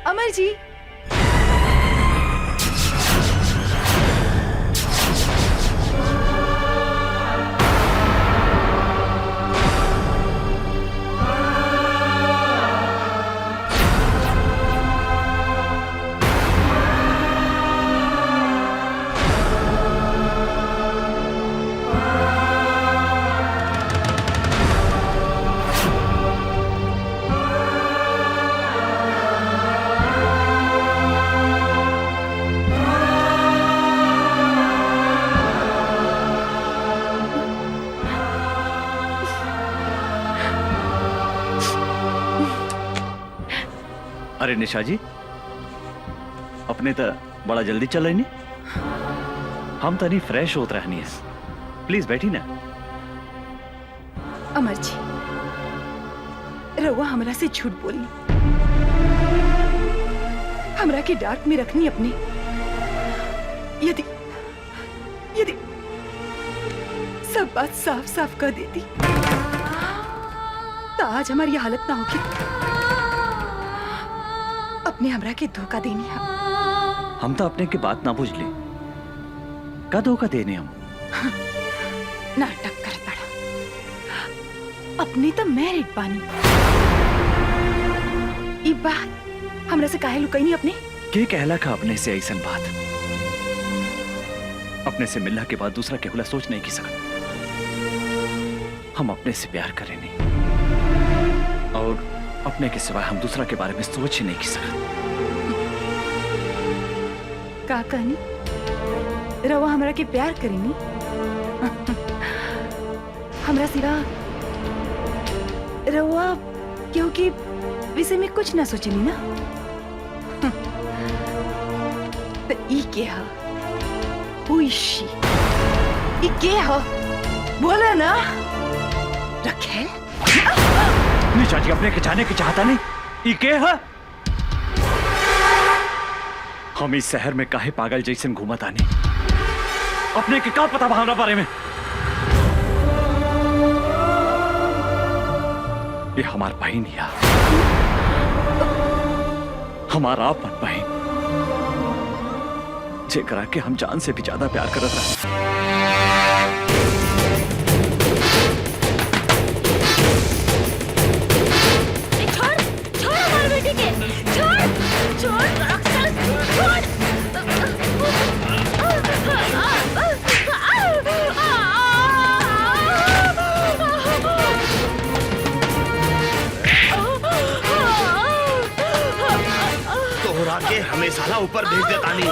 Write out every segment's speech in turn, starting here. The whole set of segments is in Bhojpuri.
अमर जी। अरे निशा जी, अपने तो बड़ा जल्दी चल रही नहीं, हम तो नहीं फ्रेश होत रहनी है। प्लीज बैठी ना। अमर जी, रउआ हमरा से झूठ बोली, हमरा के डांट में रखनी अपने। यदि यदि सब बात साफ साफ कर देती तो आज हमारी हालत ना होगी। अपने हमरा के धोखा देनी है। हम तो अपने की बात ना बुझ ली, का धोखा देने हम? नाटक कर पड़ा। अपने तो मैरिड बानी। ई बात हमरा से काहे लुकाई नहीं अपने? के कहला का अपने से ऐसा बात? अपने से मिलने के बाद दूसरा केवला सोच नहीं की सकत। हम अपने से प्यार करें नहीं, और अपने के सिवाय हम दूसरा के बारे में सोच ही नहीं की सकत। का कहनी? रवा हमरा के प्यार करेनी? हमरा सिवा रवा क्योंकि विषय में कुछ ना सोचनी ना। तो ई के हा? Who is she? ई के हा? बोला ना। रखेल? निशा जी, अपने के जाने की चाहता नहीं। ई के है? हम इस शहर में काहे पागल जैसे घूमत आने? अपने के का पता हमारा बारे में? ये हमार बहन है, हमारा अपन बहन, जेकरा के हम जान से भी ज्यादा प्यार करत रहे। हमें साला ऊपर भेज देता नहीं।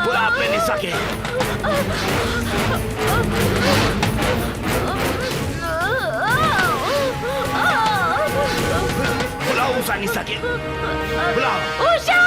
बुला अपने निशा के। बुलाओ उषा निशा के। बुलाओ उषा।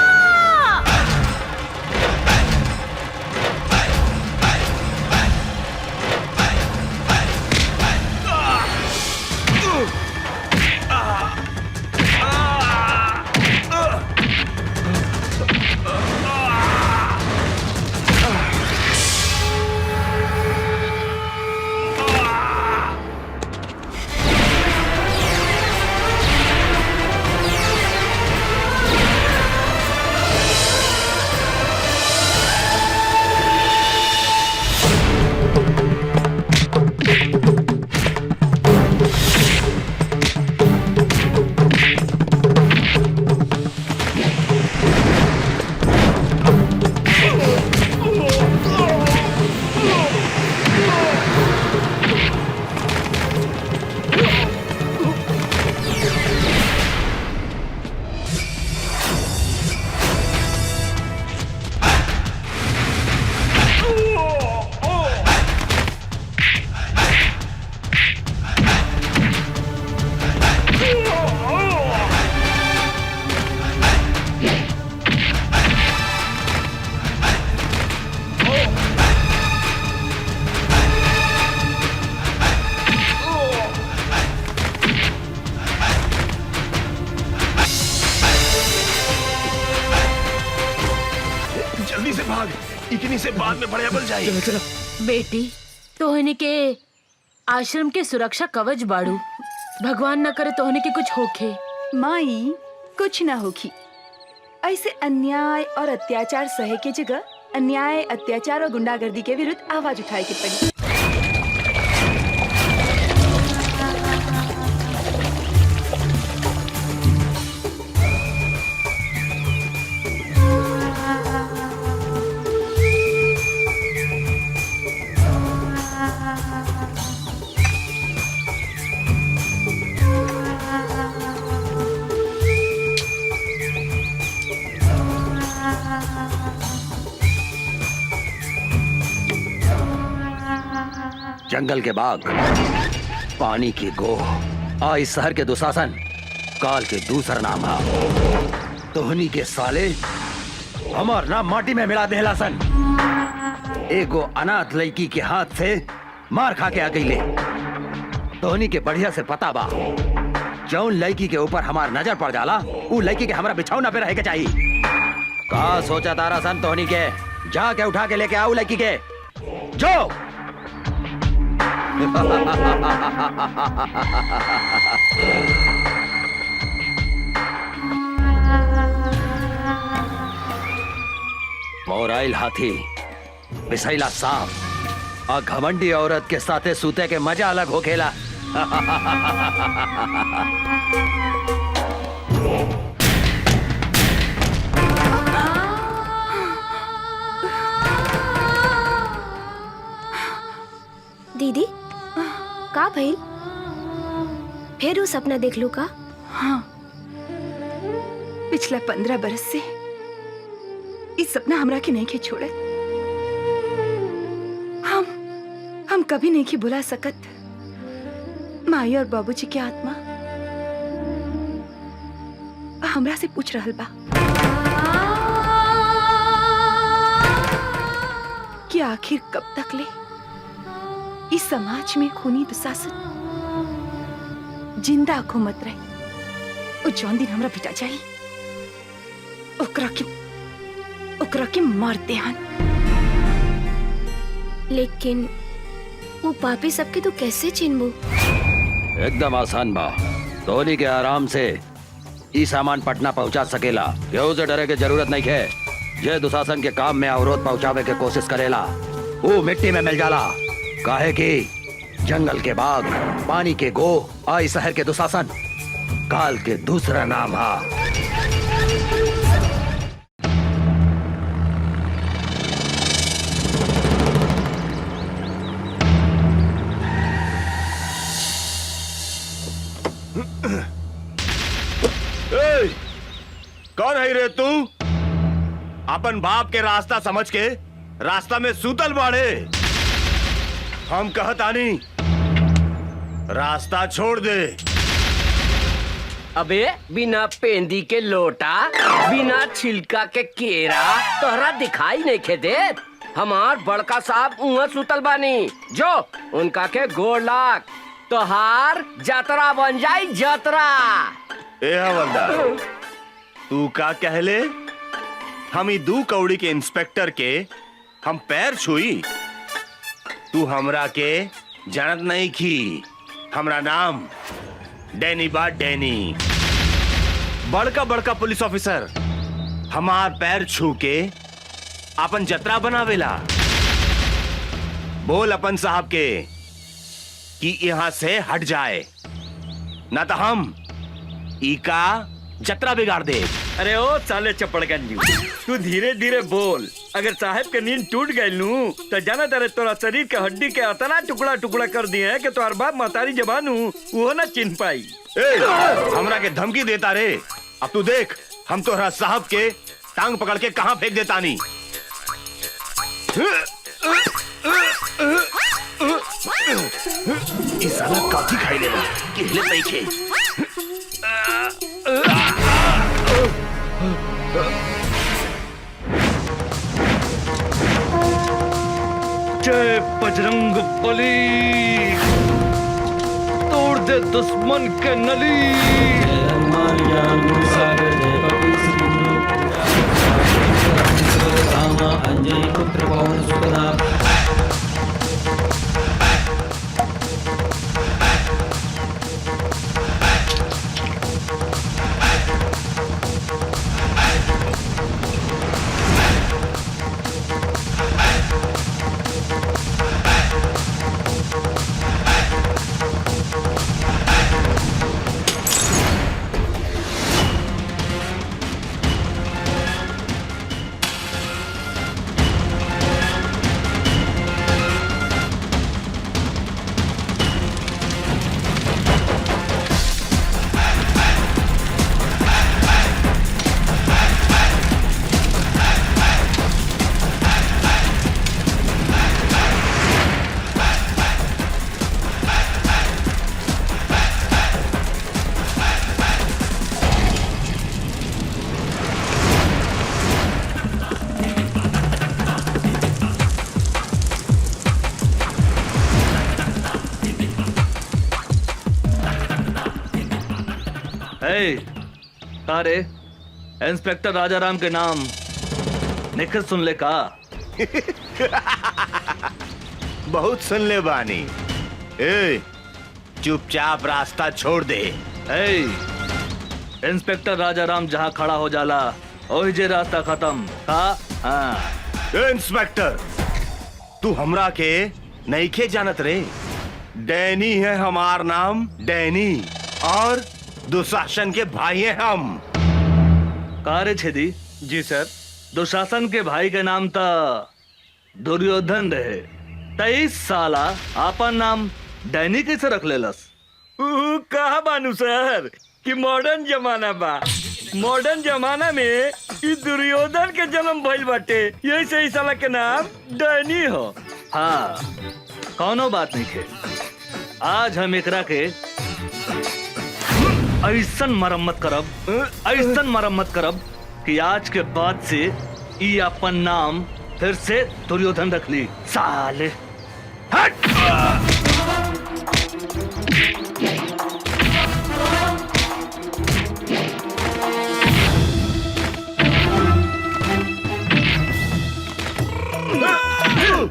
इतनी से बाद में बड़े बल जाए। चलो चलो। बेटी तोहनी के आश्रम के सुरक्षा कवच बाड़ू, भगवान न करे तोहनी के कुछ होखे। माई कुछ ना होगी। ऐसे अन्याय और अत्याचार सहे के जगह अन्याय, अत्याचार और गुंडागर्दी के विरुद्ध आवाज उठाए के पड़ी। जंगल के बाग, पानी की गोह, आ इस शहर के दुशासन, काल के दूसरा नाम है। तोहनी के साले हमार नाम माटी में मिला देहलासन। एगो अनाथ लड़की के हाथ से मार खा के आ गई ले। तोहनी के बढ़िया से पता बा, जौन लड़की के ऊपर हमार नजर पड़ जाला उ लड़की के हमारा बिछौना पे रहे के चाहिए। का सोचा तारा सन तोहनी के? जाके उठा के लेके आओ लड़की के, जो मोराइल हाथी, बिसैला सांप और घमंडी औरत के साथे सूते के मजा अलग हो खेला। दीदी का भइल? फिर वो सपना देख लू का? हाँ, पिछला 15 बरस से इस सपना हमरा के नहीं के छोड़े। हम कभी नहीं के बुला सकत माई और बाबूजी की आत्मा हमरा से पूछ रहल बा कि आखिर कब तक ले इस समाज में खूनी दुशासन जिंदा घूमत रहे। ओ जौन दिन हमरा बेटा जाई ओकरा के मार देहन। लेकिन वो पापी सबके तो कैसे चिन्हबू? एकदम आसान बा। धोनी के आराम से ई सामान पटना पहुंचा सकेला। केहू से डरे के जरूरत नहीं है। जे दुशासन के काम में अवरोध पहुंचावे के कोशिश करेला वो मिट्टी में मिल जाला। काहे कि जंगल के बाग, पानी के गोह, आई शहर के दुशासन, काल के दूसरा नाम है। कौन है रे तू? अपन बाप के रास्ता समझ के रास्ता में सूतल बाड़े। हम कहतानी रास्ता छोड़ दे। अबे बिना पेंदी के लोटा, बिना छिलका के केरा तोहरा दिखाई नहीं खे दे। हमार बड़का साहब उहाँ सुतल बानी, जो उनका के गोड़ लाग तोहार जतरा बन जाई जतरा। ए हवलदार, तू का कहले? हम ई 2 कौड़ी के इंस्पेक्टर के हम पैर छुई? तू हमरा के जानत नहीं की। हमरा नाम डैनी बा, डैनी। बड़का बड़का पुलिस ऑफिसर हमार पैर छू के अपन जतरा बनावेला। बोल अपन साहब के कि यहाँ से हट जाए, ना तो हम ई का जतरा बिगाड़ दे। अरे ओ साले चपड़गंजी, तू धीरे धीरे बोल। अगर साहब के नींद टूट गई नू तो जाना तारे तोरा शरीर के हड्डी के अतना टुकड़ा टुकड़ा कर दिए है कि तोहर बाप महतारी जबान वो ना चिन्ह पाई। ए, हमरा के धमकी देता रे। अब तू देख हम तोहरा साहब के टांग पकड़ के कहां फेंक देता नी। इस साला काफी खाई लेगा कि हिलत नहीं खे। जय बजरंग बली, तोड़ दे दुश्मन के नली। अंजय पुत्र पवन सुखदा। अरे इंस्पेक्टर राजाराम के नाम निखिल सुन ले का? बहुत सुन ले बानी। ए, चुपचाप रास्ता छोड़ दे। इंस्पेक्टर राजाराम जहाँ खड़ा हो जाला वही जे रास्ता खत्म का। हाँ। इंस्पेक्टर, तू हमरा के नईखे जानत रे। डैनी है हमार नाम, डैनी, और दुशासन के भाई हैं हम। कारे छेदी? जी सर। दुशासन के भाई के नाम था दुर्योधन रहे। 23 साला आपन नाम डैनी कैसे रख लेलस? कहा बानू सर कि मॉडर्न जमाना बा। मॉडर्न जमाना में ई दुर्योधन के जन्म भइल बाटे, यही से ई साला के नाम डैनी हो। हाँ, कौनो बात नहीं है। आज हम एकरा के ऐसन मरम्मत करब कि आज के बाद से ई अपन नाम फिर से दुर्योधन रख ली। साले हट!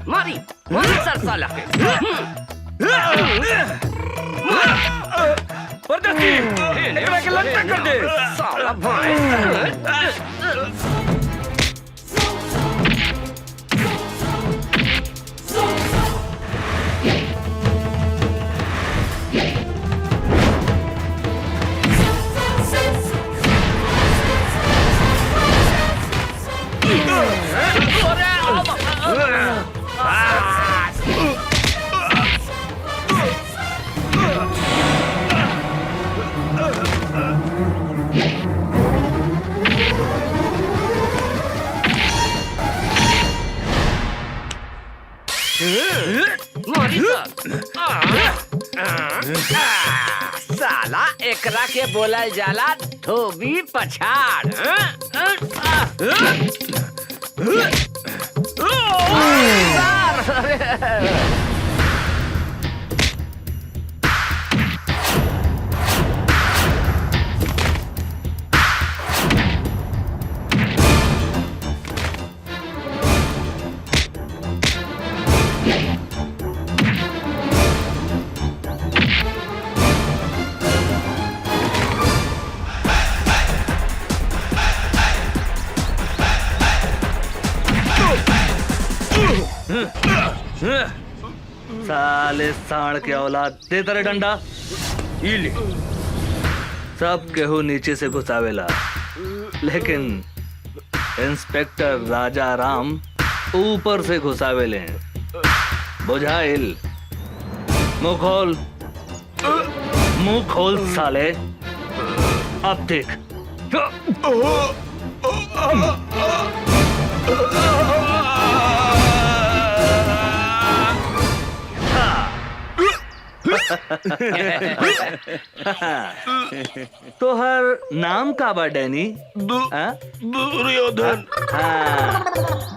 मारी मारी सर साला के। परदेसी, एकरा के लंका कर दे। साला भाई। साला एकरा के बोलल जाला धोबी पछाड़। साले साण के औलाद, दे तेरे डंडा। इले सब केहू नीचे से घुसावेला, लेकिन इंस्पेक्टर राजाराम ऊपर से घुसावेले। बुझाइल? मुंह खोल साले। अब देख। तोहर नाम का बा डैनी? दुर्योधन। हाँ,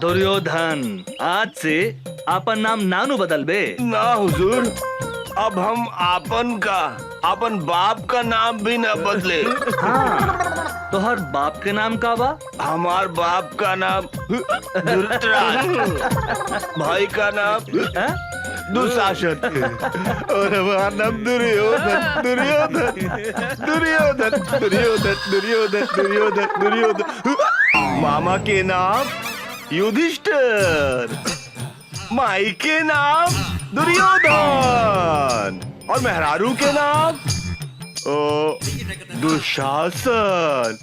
दुर्योधन। आज से आपन नाम नानू बदल बे। ना हुजूर, अब हम आपन बाप का नाम भी न बदले। हाँ, तोहर बाप के नाम का बा? हमार बाप का नाम धृतराष्ट्र, भाई का नाम दुशासन, और हमारा नाम दुर्योधन। दुर्योधन दुर्योधन दुर्योधन दुर्योधन दुर्योधन दुर्योधन। मामा के नाम युधिष्ठिर, माई के नाम दुर्योधन, और मेहरारू के नाम दुशासन।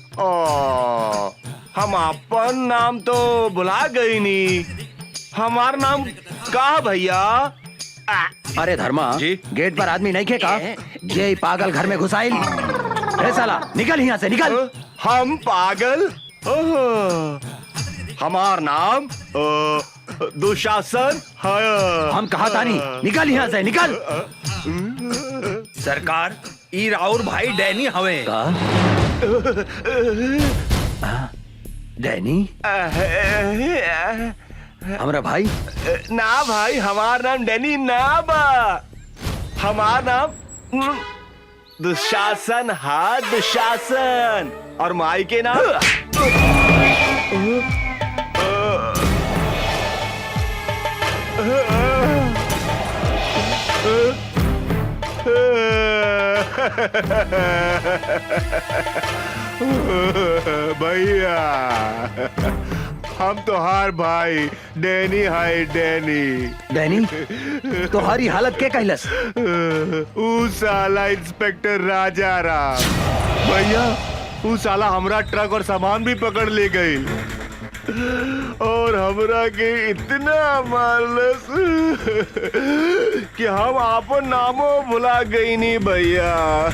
हम अपन नाम तो भुला गई नी। हमार नाम का भैया? अरे धर्मा जी? गेट पर आदमी नहीं खेका? ये पागल घर में घुसाइल। ए साला निकल यहाँ से, निकल। हम पागल? हमार नाम दुशासन है। हम कहा था नहीं, निकल यहाँ से, निकल। सरकार, ई राउर भाई डैनी हवे। का? डैनी हमरा भाई? ना भाई, हमार नाम डैनी ना बा। हमार नाम दुशासन हाँ दुशासन। और माई के नाम भैया हम तोहार भाई डैनी हाय डैनी। डैनी तुम्हारी हालत के कैलस? ऊ साला इंस्पेक्टर राजा राम भैया, ऊ साला हमरा ट्रक और सामान भी पकड़ ले गई और हमरा के इतना मारलस कि हम आपन नामो भुला गई नहीं भैया।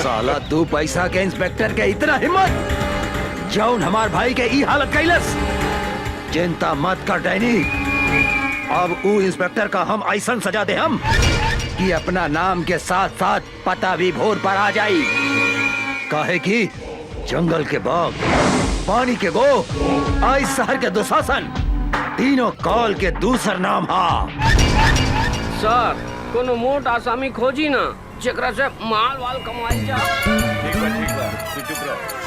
साला 2 पैसा के इंस्पेक्टर के इतना हिम्मत जौन हमार भाई के ई हालत कैलस। चिंता मत कर डैनी, अब ऊ इंस्पेक्टर का हम ऐसा सजा दे हम कि अपना नाम के साथ साथ पता भी भोर पर आ जाई। काहे कि जंगल के बाघ, पानी के गो, आई शहर के दुशासन, तीनों काल के दूसर नाम हा। सर कोनो मोट आसामी खोजी ना जेकरा से माल वाल कमाई जा। ठीक बा तू चुप रह।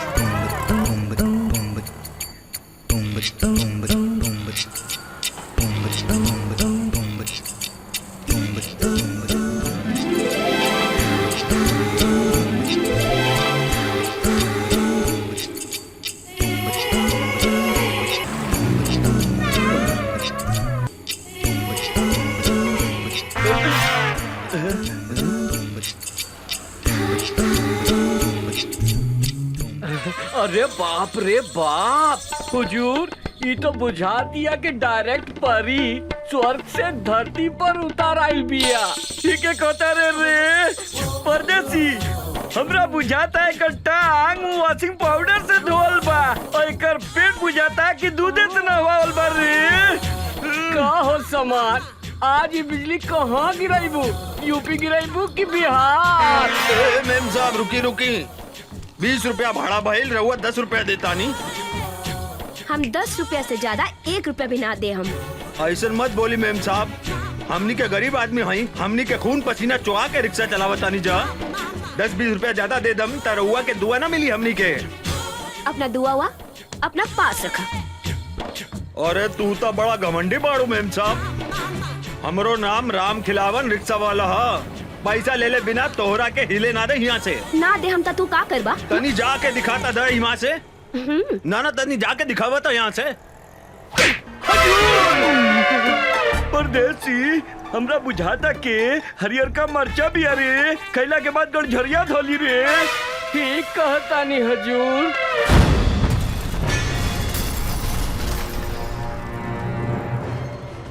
अरे बाप रे बाप हुजूर, ये तो बुझा दिया कि डायरेक्ट परी स्वर्ग से धरती पर उतार आई बिया। ठीक है कहता रे परदेसी, हमरा बुझाता है एकर टांग वॉशिंग पाउडर से धोल बा और एकर पेट बुझाता है कि दूधे से नहवाल बा रे। का हो समाज, आज ये बिजली कहाँ गिराईबू? यूपी गिराईबू कि बिहार? मेम साहब रुकी 20 रुपया भाड़ा भइल, रहुआ 10 रुपया देता नहीं। हम 10 रुपया से ज्यादा 1 रुपया भी ना दे हम। ऐसा मत बोली मेम साहब, हमनी के गरीब आदमी हई, हमनी के खून पसीना चुहा के रिक्शा चलावता नहीं जा। 10-20 रुपया ज्यादा दे दम त रहुआ के दुआ ना मिली हमनी के। अपना दुआ हुआ अपना पास रखा। अरे तू तो बड़ा घमंडी बाड़ू मेम साहब। हमरो नाम राम खिलावन रिक्शा वाला है। पैसा ले ले बिना तोहरा के हिले ना दे यहाँ से। ना दे हम ता तू का करबा? तनी जाके दिखाता दे यहाँ से। ना तनी जाके दिखावा था यहाँ से। परदेसी, हमरा बुझाता के हरियर का मरचा भी अरे खैला के बाद गड़झरिया धोली रे। ठीक कहता नहीं हजूर।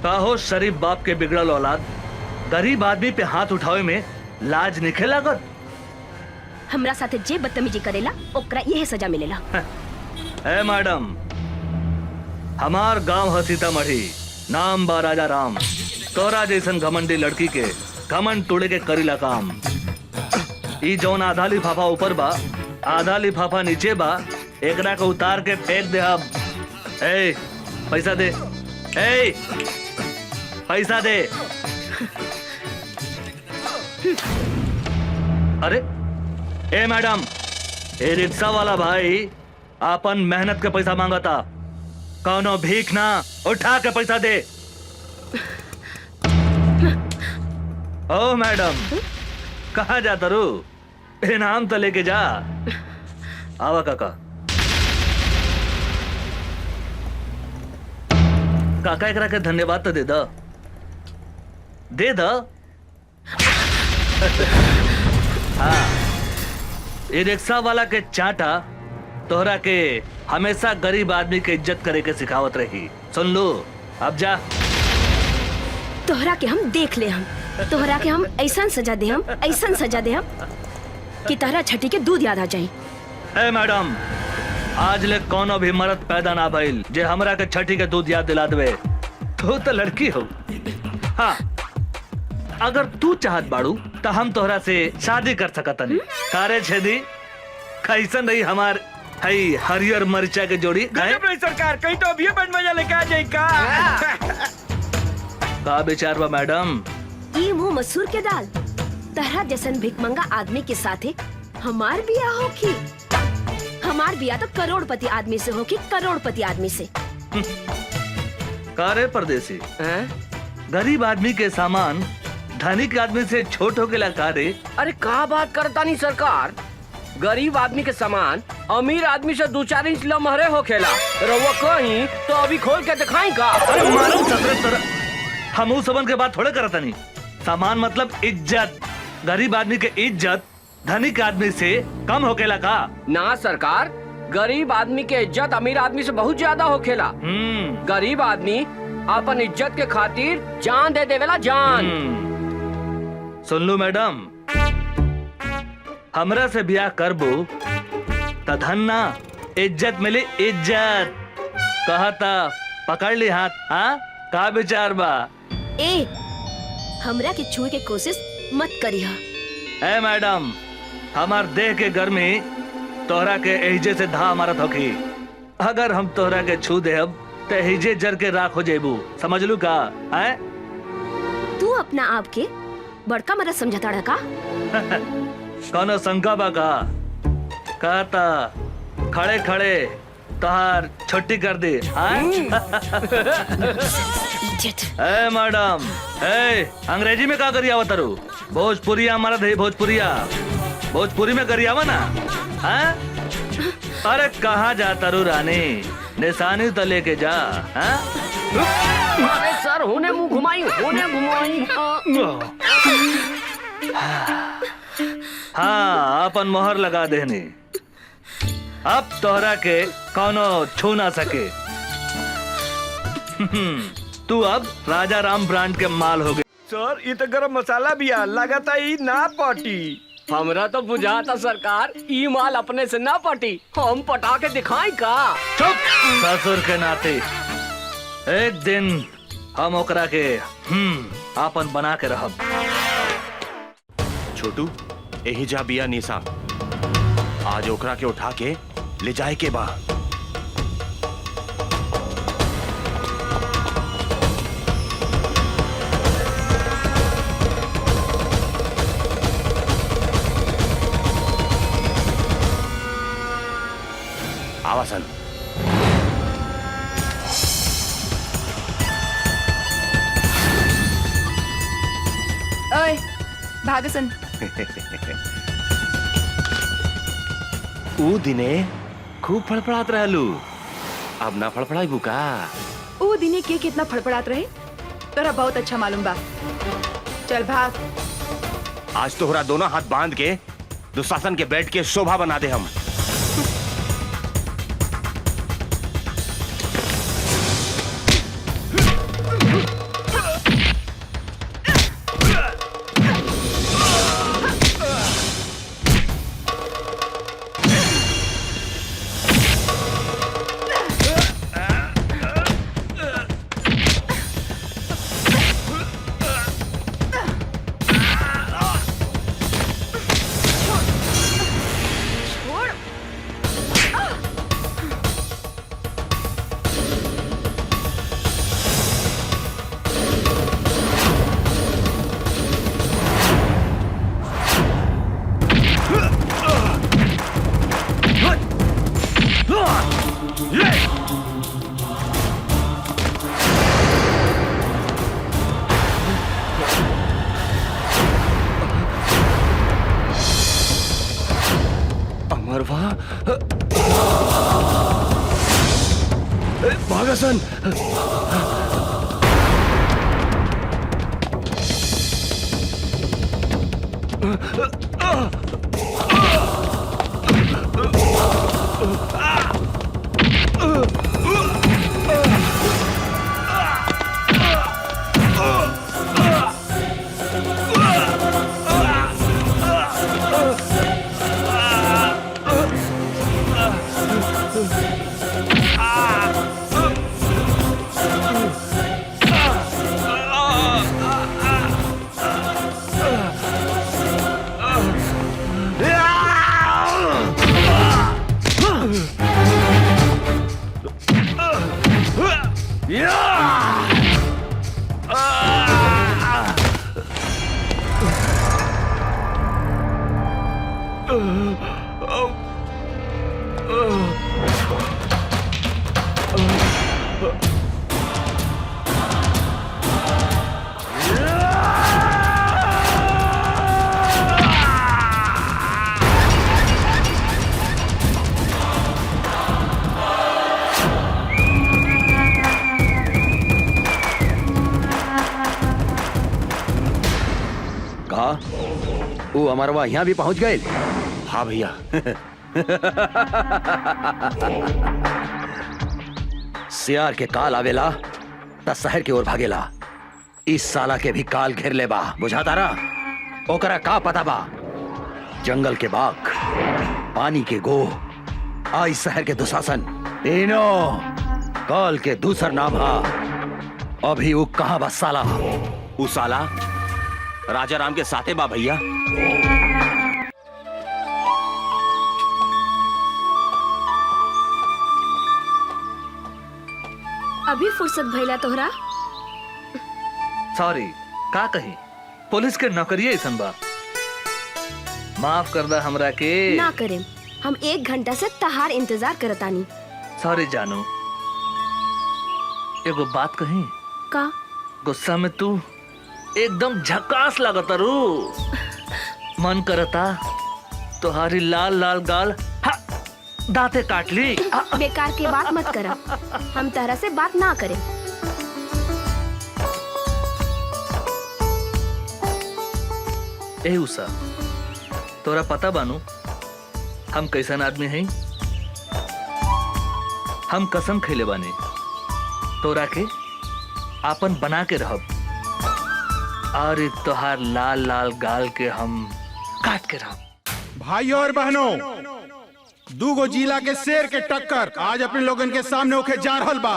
हो शरीफ बाप के बिगड़ल औलाद, गरीब आदमी पे हाथ उठावे में लाज निखे लागत। हमरा साथे जे बदतमीजी करेला ओकरा यही सजा मिलेला। ए मैडम, हमार गांव है सीतामढ़ी, नाम बा राजा राम। तोरा जैसन घमंडी लड़की के घमंड तोड़े के करीला काम। ई जौन आधा लिफाफा ऊपर बा, आधा लिफाफा नीचे बा, एकरा को उतार के फेंक दे। अब ए पैसा दे, ए पैसा दे। अरे ए मैडम, ए रिक्शा वाला भाई आपन मेहनत के पैसा मांगता, कौनो भीख ना, उठा के पैसा दे। ओ मैडम, कहाँ जाता रू? इनाम तो लेके जा। आवा काका। काका एकरा के धन्यवाद तो दे दा, दे दा। हाँ, ये रिक्शा वाला के चाटा तोहरा के हमेशा गरीब आदमी के इज्जत करे के सिखावत रही। सुन लो, अब जा। तोहरा के हम देख ले, हम तोहरा के हम ऐसा सजा दे, हम ऐसा सजा दे हम कि तोहरा छठी के दूध याद आ जाए। ए मैडम, आज ले कोनो भी मर्द पैदा ना भइल जे हमरा के छठी के दूध याद दिला देवे। तू तो लड़की हो। हाँ, अगर तू चाहत बाड़ू तो हम तोहरा से शादी कर सकतनी। कारे छेदी, कैसन रही हमार हई हरियर मरचा के जोड़ी? गजब रही सरकार, कहीं तो अभी बैंड बजा लेके आ जाए का। का विचार बा मैडम? ई मुंह मसूर के दाल तहरा जैसन भिकमंगा आदमी के साथे हमार बिया होखी। हमार बिया तो करोड़पति आदमी से होखी, करोड़पति आदमी से। कारे परदेसी, हैं? गरीब आदमी के सामान धनिक आदमी से छोट हो के कारे? अरे का बात करता नहीं सरकार, गरीब आदमी के सामान अमीर आदमी से 2-4 इंच लमहरे होखेला। रउआ कहीं तो अभी खोल के दिखाई का। अरे मालूम सतरे तरह हम उस सबन के बात थोड़े करता नहीं। सामान मतलब इज्जत। गरीब आदमी के इज्जत धनिक आदमी से कम होकेला का? ना सरकार, गरीब आदमी के इज्जत अमीर आदमी से बहुत ज्यादा होखेला। गरीब आदमी अपन इज्जत के खातिर जान दे देवेला, जान। सुन लो मैडम, हमरा से ब्याह करबो त धन ना इज्जत मिली, इज्जत। कहता पकड़ ली हाथ। हाँ का विचार बा? ए हमरा के छुए के कोशिश मत करिहा। ए मैडम, हमार देह के गर्मी तोहरा के एहिजे से धा मारत होखी। अगर हम तोहरा के छू देब ते एहिजे जर के राख हो जेबू, समझ लू का? है तू अपना आप के बड़का मरद समझता रहा का? कौनो शंका बा का? कहता खड़े खड़े तोहार छुट्टी कर दी। ए मैडम, ए अंग्रेजी में का करिया तारू? भोजपुरिया हमारा दही भोजपुरिया, भोजपुरी में करियावा ना। हाँ? अरे कहाँ जा तारू रानी, निशानी तो लेके जा। हाँ? अरे सर, होने मुंह घुमाई, होने घुमाई। हाँ अपन मोहर लगा देनी। अब तोहरा के कौनो छू ना सके। तू अब राजा राम ब्रांड के माल हो गए। सर ये तो गरम मसाला भी आ, लगाता ही ना पाटी। हमरा तो बुझाता सरकार, ई माल अपने से ना पटी, हम पटा के दिखाई का। चुप, ससुर के नाते एक दिन हम ओकरा के आपन बना के रहब। छोटू, यही जा बिया निशा, आज ओकरा के उठा के ले जाए के बा। आवासन ओए भागसन। ऊ दिने खूब फड़फड़ात रहलू, अब ना फड़फड़ाई बुका। ओ दिने के कितना फड़फड़ात रहे तोरा बहुत अच्छा मालूम बा। चल भाग। आज तोहरा दोनों हाथ बांध के दुशासन के बेड के शोभा बना दे हम। अमरवा, भागसन। वो अमरवा यहाँ भी पहुँच गए। हाँ भैया। सियार के काल आवेला त शहर की ओर भागेला। इस साला के भी काल घेर ले बा, बुझाता रहा। ओकरा का पता बा, जंगल के बाघ, पानी के गोह, आई शहर के दुशासन, तीनों काल के दूसर नाम हा। अभी वो कहाँ बा साला? वो साला राजा राम के साथे बा भैया। अभी फुर्सत भइला तोहरा? सॉरी, का कही, पुलिस के नौकरी ऐसन बा। माफ कर दा हमरा के। ना करें, हम 1 घंटा से तहार इंतजार करतानी। सॉरी जानू, एगो बात कही। का? गुस्सा में तू एकदम झकास लागता रू। मन करता तुम्हारी लाल लाल गाल दांते काट ली। बेकार की बात मत करा, हम तरह से बात ना करें। ए उषा, तोरा पता बानू हम कैसन आदमी हैं? हम कसम खैले बानी तोरा के आपन बना के रहब, और तोहार लाल लाल गाल के हम काट के रहब। भाइयों और बहनों, दूगो जिला के शेर के टक्कर आज अपने लोगन के सामने होके जा रहल बा।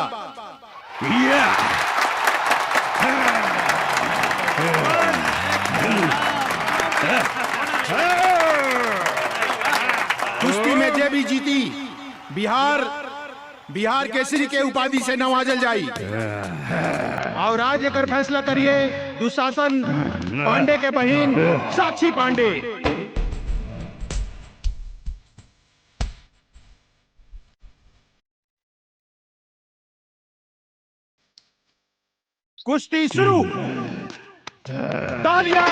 कुश्ती में जे भी जीती बिहार केसरी के उपाधि से नवाजल जाई। और आज एकर फैसला करिए दुशासन पांडे के बहिन साक्षी पांडे। कुश्ती शुरू। तालियां।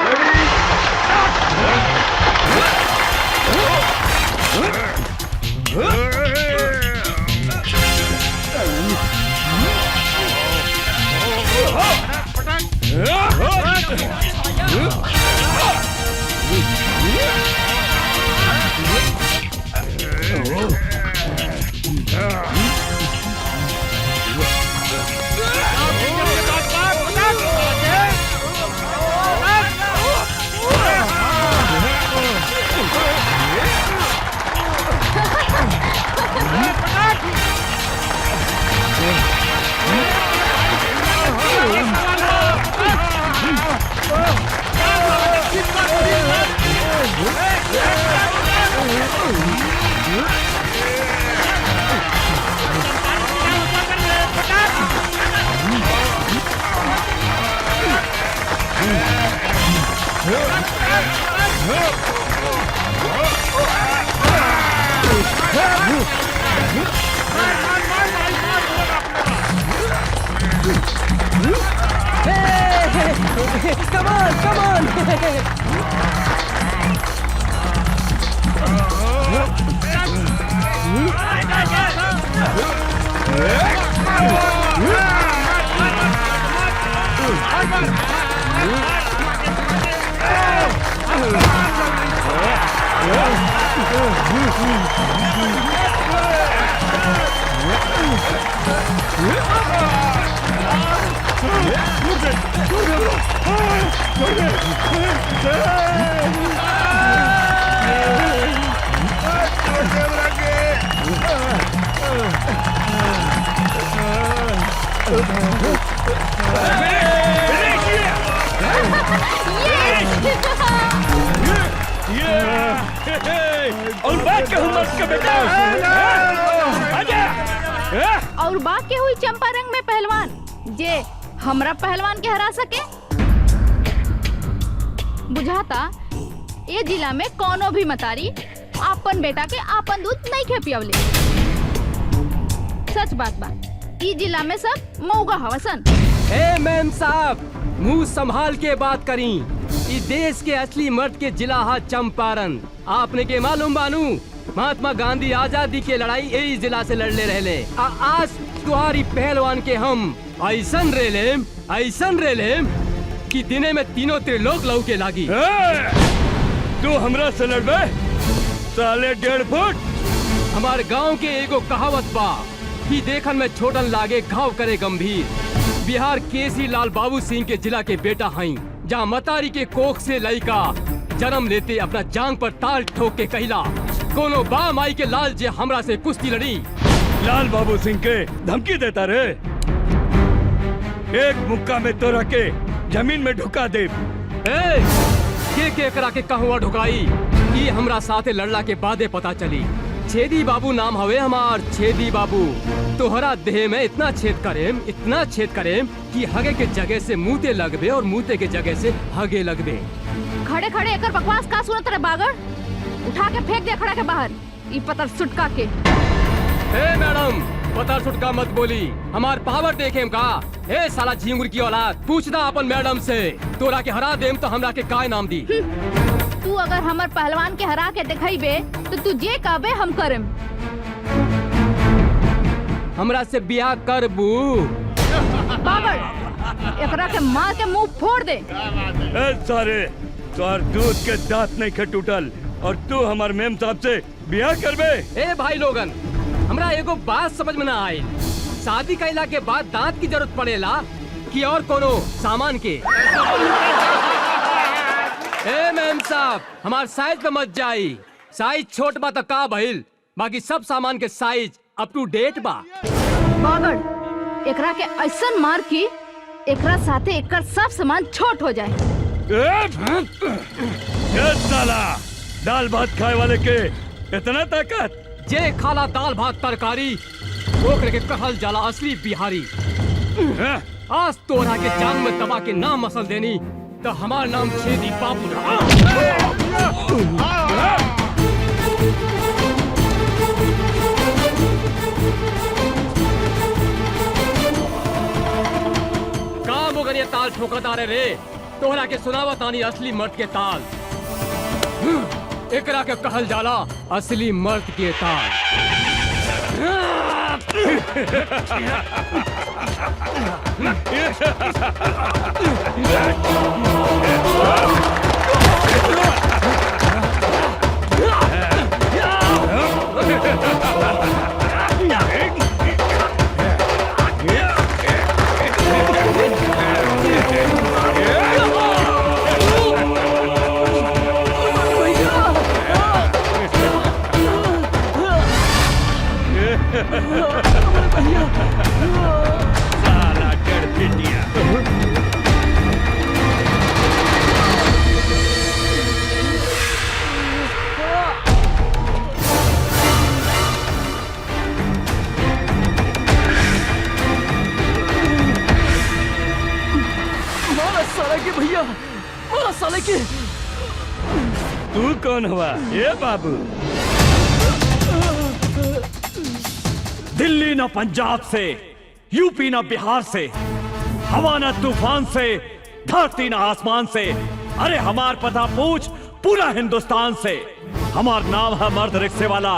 Come on, come on! और बात कहूँ मत के बेटा। और बात के हुई चंपारंग में पहलवान जे हमरा पहलवान के हरा सके। बुझाता ये जिला में कोनो भी मतारी आपन बेटा के आपन दूध नहीं खे पियवले। सच बात बा, ई जिला में सब मऊगा हवसन। ए मैम साहब, मुंह संभाल के बात करी। ई देश के असली मर्द के जिला हा चंपारण। आपने के मालूम बानू, महात्मा गांधी आजादी के लड़ाई यही जिला से लड़ले रहले। आज तुम्हारी पहलवान के हम ऐसन रेलेम कि दिने में तीनों त्रिलोक लऊ के लागी। तू हमरा से लड़बे साले 1.5 फुट। हमारे गांव के एगो कहावत बा कि देखन में छोटन लागे घाव करे गंभीर। बिहार केसी लाल बाबू सिंह के जिला के बेटा हई, जहाँ मतारी के कोख से लइका जन्म लेते अपना जांग पर ताल ठोक के कहला कोनो बा माई के लाल जे हमरा से कुश्ती लड़ी। लाल बाबू सिंह के धमकी देता रे। एक मुक्का में तो रखे जमीन में ढुका दे। के करा के कहवा ढुकाई ये हमरा साथे लड़ला के बादे पता चली। छेदी बाबू नाम हवे हमार, छेदी बाबू। तोहरा देह में इतना छेद करेम कि हगे के जगह से मुँहते लगबे और मुँहते के जगह से हगे लगबे। खड़े खड़े एकर बकवास का सुनत रे बागड़? उठा के फेंक दे खड़ा के बाहर ई पतर सुटका के। मैडम पतर सुटका मत बोली, हमार पावर देखेम का। साला झिंगुर की औलाद, पूछना अपन मैडम से। तोरा के हरा देम तो हमरा के काय नाम दी। तू अगर हमर पहलवान के हरा के दिखाईबे तो तू जे कहबे हम करेम। हमरा से बियाह करबू? बागड़ एकरा के मार के मुंह फोड़ दे। सारे तोहर दूध के दांत नहीं खे टूटल और तू हमार मेम साहब से बियाह करबे। भाई लोगन, हमरा एगो बात समझ में ना आई। शादी कैला के बाद दांत की जरूरत पड़ेला कि और कोनो सामान के? मेम साहब हमार साइज पे मत जाई। साइज छोट बा तो का भइल, बाकी सब सामान के साइज अप टू डेट बा। बागड़ एकरा के ऐसन मार की एकरा साथे एकर सब सामान छोट हो जाए। साला दाल भात खाए वाले के इतना ताकत? जे खाला दाल भात तरकारी ओकरे के कहल जाला असली बिहारी। आज तोरा के जान में दबा के नाम मसल देनी तो हमार नाम छेदी बाबू रहा। काम अगर ये ताल ठोकता रे तोहरा के सुनावा तानी असली मर्द के ताल। एकरा के कहल जाला असली मर्द के ताल। साला गड़पिटिया। मारा साले के भैया, मारा साले के। तू कौन हुआ? ये बाबू दिल्ली न पंजाब से, यूपी न बिहार से, हवा न तूफान से, धरती न आसमान से, अरे हमार पता पूछ पूरा हिंदुस्तान से। हमार नाम है मर्द रिक्शे वाला,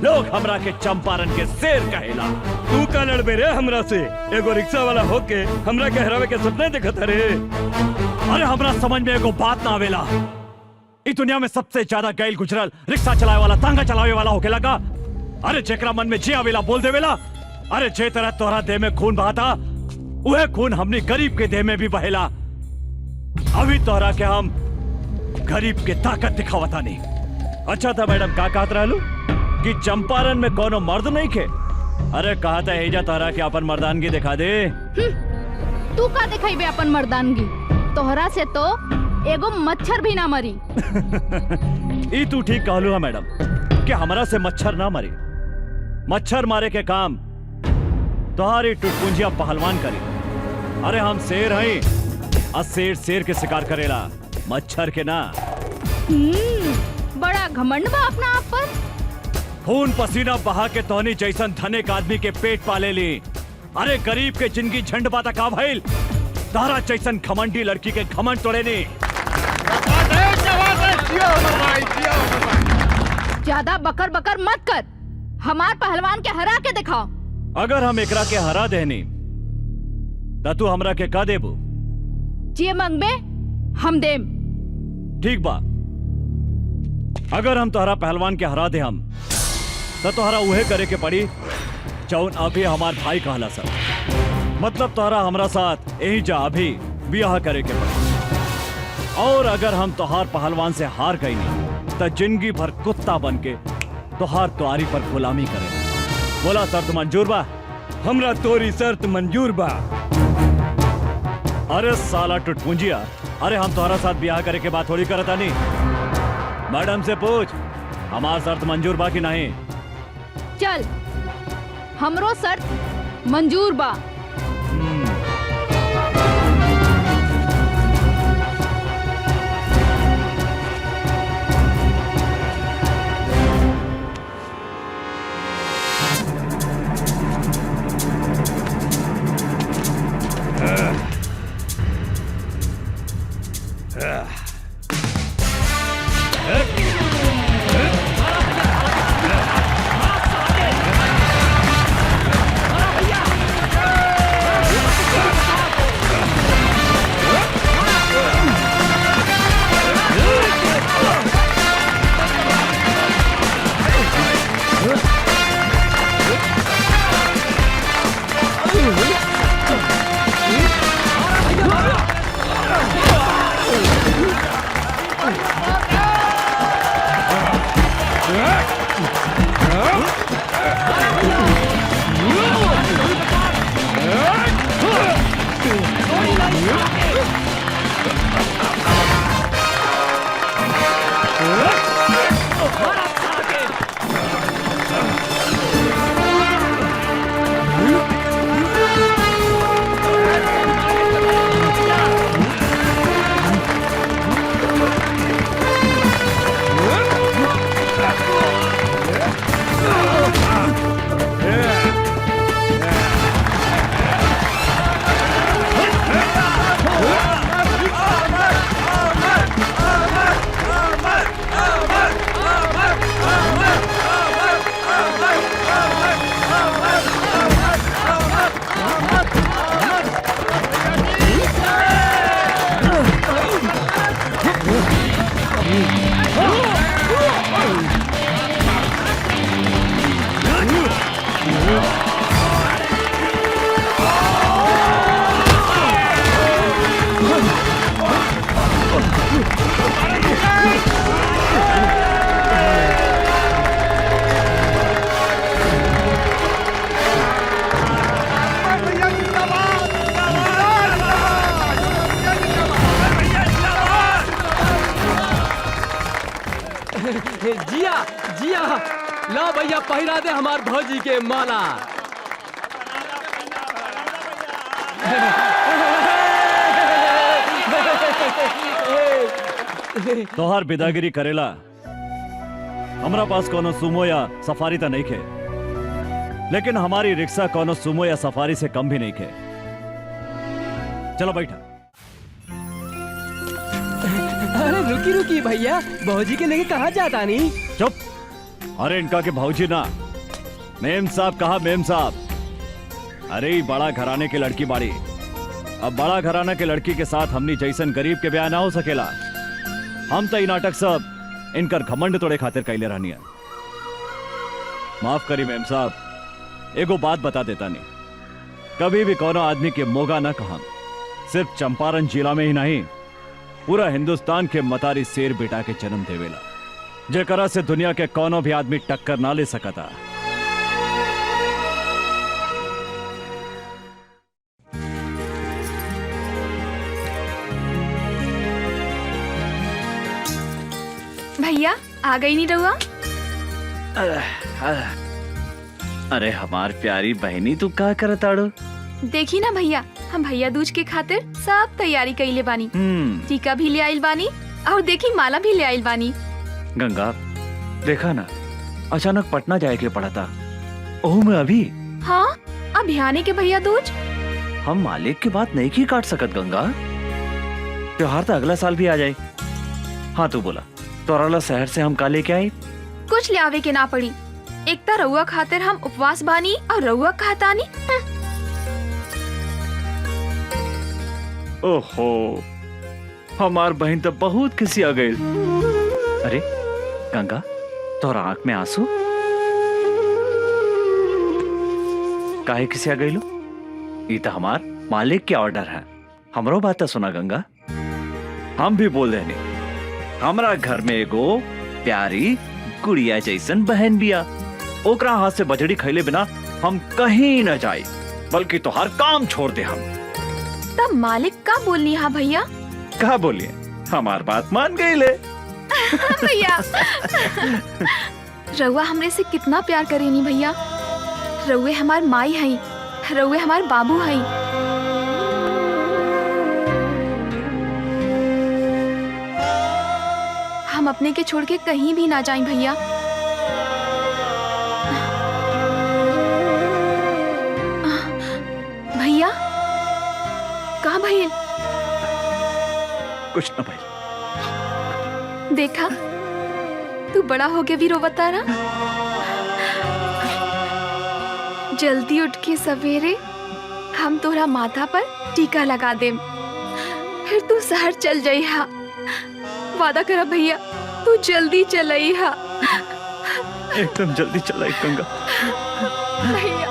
लोग हमरा के चंपारण के शेर कहेला। तू का लड़बे रे हमरा से? एगो रिक्शा वाला होके हमरा के हरावे के सपने देखत रे। अरे हमरा समझ में एगो बात ना आवेला। इस दुनिया में सबसे ज्यादा गैल गुजरल रिक्शा चलावे वाला, तांगा चलावे वाला होके लगा। अरे जेकरा मन में जे आवेला बोल देवेला। अरे जे तरह तोहरा देह में खून बहाता वह खून हमने गरीब के देह में भी बहेला। अभी तोहरा के हम गरीब के ताकत दिखावता नहीं। अच्छा था मैडम, का कहत रहलू कि चंपारण में कोनो मर्द नहीं खे? अरे कहा था एजा तोहरा के अपन मर्दानगी दिखा दे। तू का दिखाईबे अपन मर्दानगी? तोहरा से तो एगो मच्छर भी ना मरी। ई तू ठीक कहलू है मैडम कि हमरा से मच्छर ना मरी। मच्छर मारे के काम तुम्हारी टुटपुंजिया पहलवान करी। अरे हम शेर हैं और शेर शेर के शिकार करेला, मच्छर के ना। बड़ा घमंड बा अपना आप पर। खून पसीना बहा के तोहनी जैसन धनिक आदमी के पेट पाले ली। अरे गरीब के जिंदगी झंड बाता का भइल, तारा जैसन घमंडी लड़की के घमंड तोड़े नी। ज्यादा बकर बकर मत कर, हमार पहलवान के हरा के दिखाओ। अगर हम एकरा के हरा देनी तो तू हमरा के का देबू? जे मंगबे हम देम। ठीक बा, अगर हम तोहरा पहलवान के हरा दे हम तो तोहरा उहे करे के पड़ी जौन अभी हमार भाई कहला सर। मतलब तोहरा हमरा साथ यही जा अभी ब्याह करे के पड़ी। और अगर हम तोहार पहलवान से हार गई नहीं तो जिंदगी भर कुत्ता बन के तोहार द्वारी पर गुलामी करे। बोला शर्त मंजूर बा? हमरा तोरी शर्त मंजूर बा। अरे साला टुटपुंजिया, अरे हम तोहरा साथ ब्याह करे के बात थोड़ी करता नहीं। मैडम से पूछ हमार शर्त मंजूर बा कि नहीं। चल, हमरो शर्त मंजूर बा। जिया जिया, ला भैया पहिरा दे हमार भौजी के माला। तोहार बिदागिरी करेला हमरा पास कोनो सुमो या सफारी तो नहीं खे, लेकिन हमारी रिक्शा कोनो सुमो या सफारी से कम भी नहीं खे। चलो बैठा। अरे रुकी रुकी भैया, भौजी के लेके कहाँ जाता नहीं? चुप। अरे इनका के भौजी ना, मेम साहब कहा मेम साहब। अरे ये बड़ा घराने के लड़की बाड़ी, अब बड़ा घराना के लड़की के साथ हमनी जैसन गरीब के ब्याह ना हो सकेला। हम तो नाटक सब इनकर घमंड तोड़े खातिर कैले रहनी है। माफ करी मेम साहब, एगो बात बता देता नहीं, कभी भी कोनो आदमी के मोगा ना कहा। सिर्फ चंपारण जिला में ही नहीं, पूरा हिंदुस्तान के मतारी शेर बेटा के जन्म देवेला, जेकरा से दुनिया के कोनो भी आदमी टक्कर ना ले सकता। भैया आ गई नहीं रहुआ? अरे हमार प्यारी बहनी, तू का करताड़ो? देखी ना भैया, हम भैया दूज के खातिर सब तैयारी कइले बानी। टीका भी ले आइल बानी और देखी माला भी ले आइल बानी। गंगा देखा ना, अचानक पटना जाए के पड़ा था। ओह मैं अभी। हाँ अभियाने के भैया दूज। हम मालिक की बात नहीं की काट सकत गंगा, त्योहार तो अगला साल भी आ जाए। हाँ तू बोला, तोराला शहर से हम का लेके आए? कुछ ले आवे के ना पड़ी, एक ता रउआ खातिर हम उपवास बानी और रउआ कहतानी। ओहो, हमार बहन तो बहुत किसी आ गई। अरे गंगा तोरा आंख में आंसू काहे किसे आ गई लो? ये तो हमार मालिक के ऑर्डर है। हमरो बात सुना गंगा, हम भी बोल रहे नहीं। हमारा घर में एगो प्यारी गुड़िया जैसन बहन बिया, ओकरा हाथ से बजड़ी खैले बिना हम कहीं न जाए, बल्कि तो हर काम छोड़ दे हम। तब मालिक का बोलनी हा भैया? कहा बोलिए, हमार बात मान गई ले। भैया रउआ हमरे से कितना प्यार करेनी भैया। रउए हमार माई हई, रउए हमार बाबू हई। हम अपने के छोड़ के कहीं भी ना जाएं भैया। भैया कहाँ भैया? कुछ न भाई। देखा तू बड़ा हो गया भी रोवता ना। जल्दी उठ के सवेरे हम तोरा माथा पर टीका लगा देम, फिर तू शहर चल जाइहा। वादा करा भैया, तू जल्दी चलइहा। एकदम जल्दी चलाई गंगा। भैया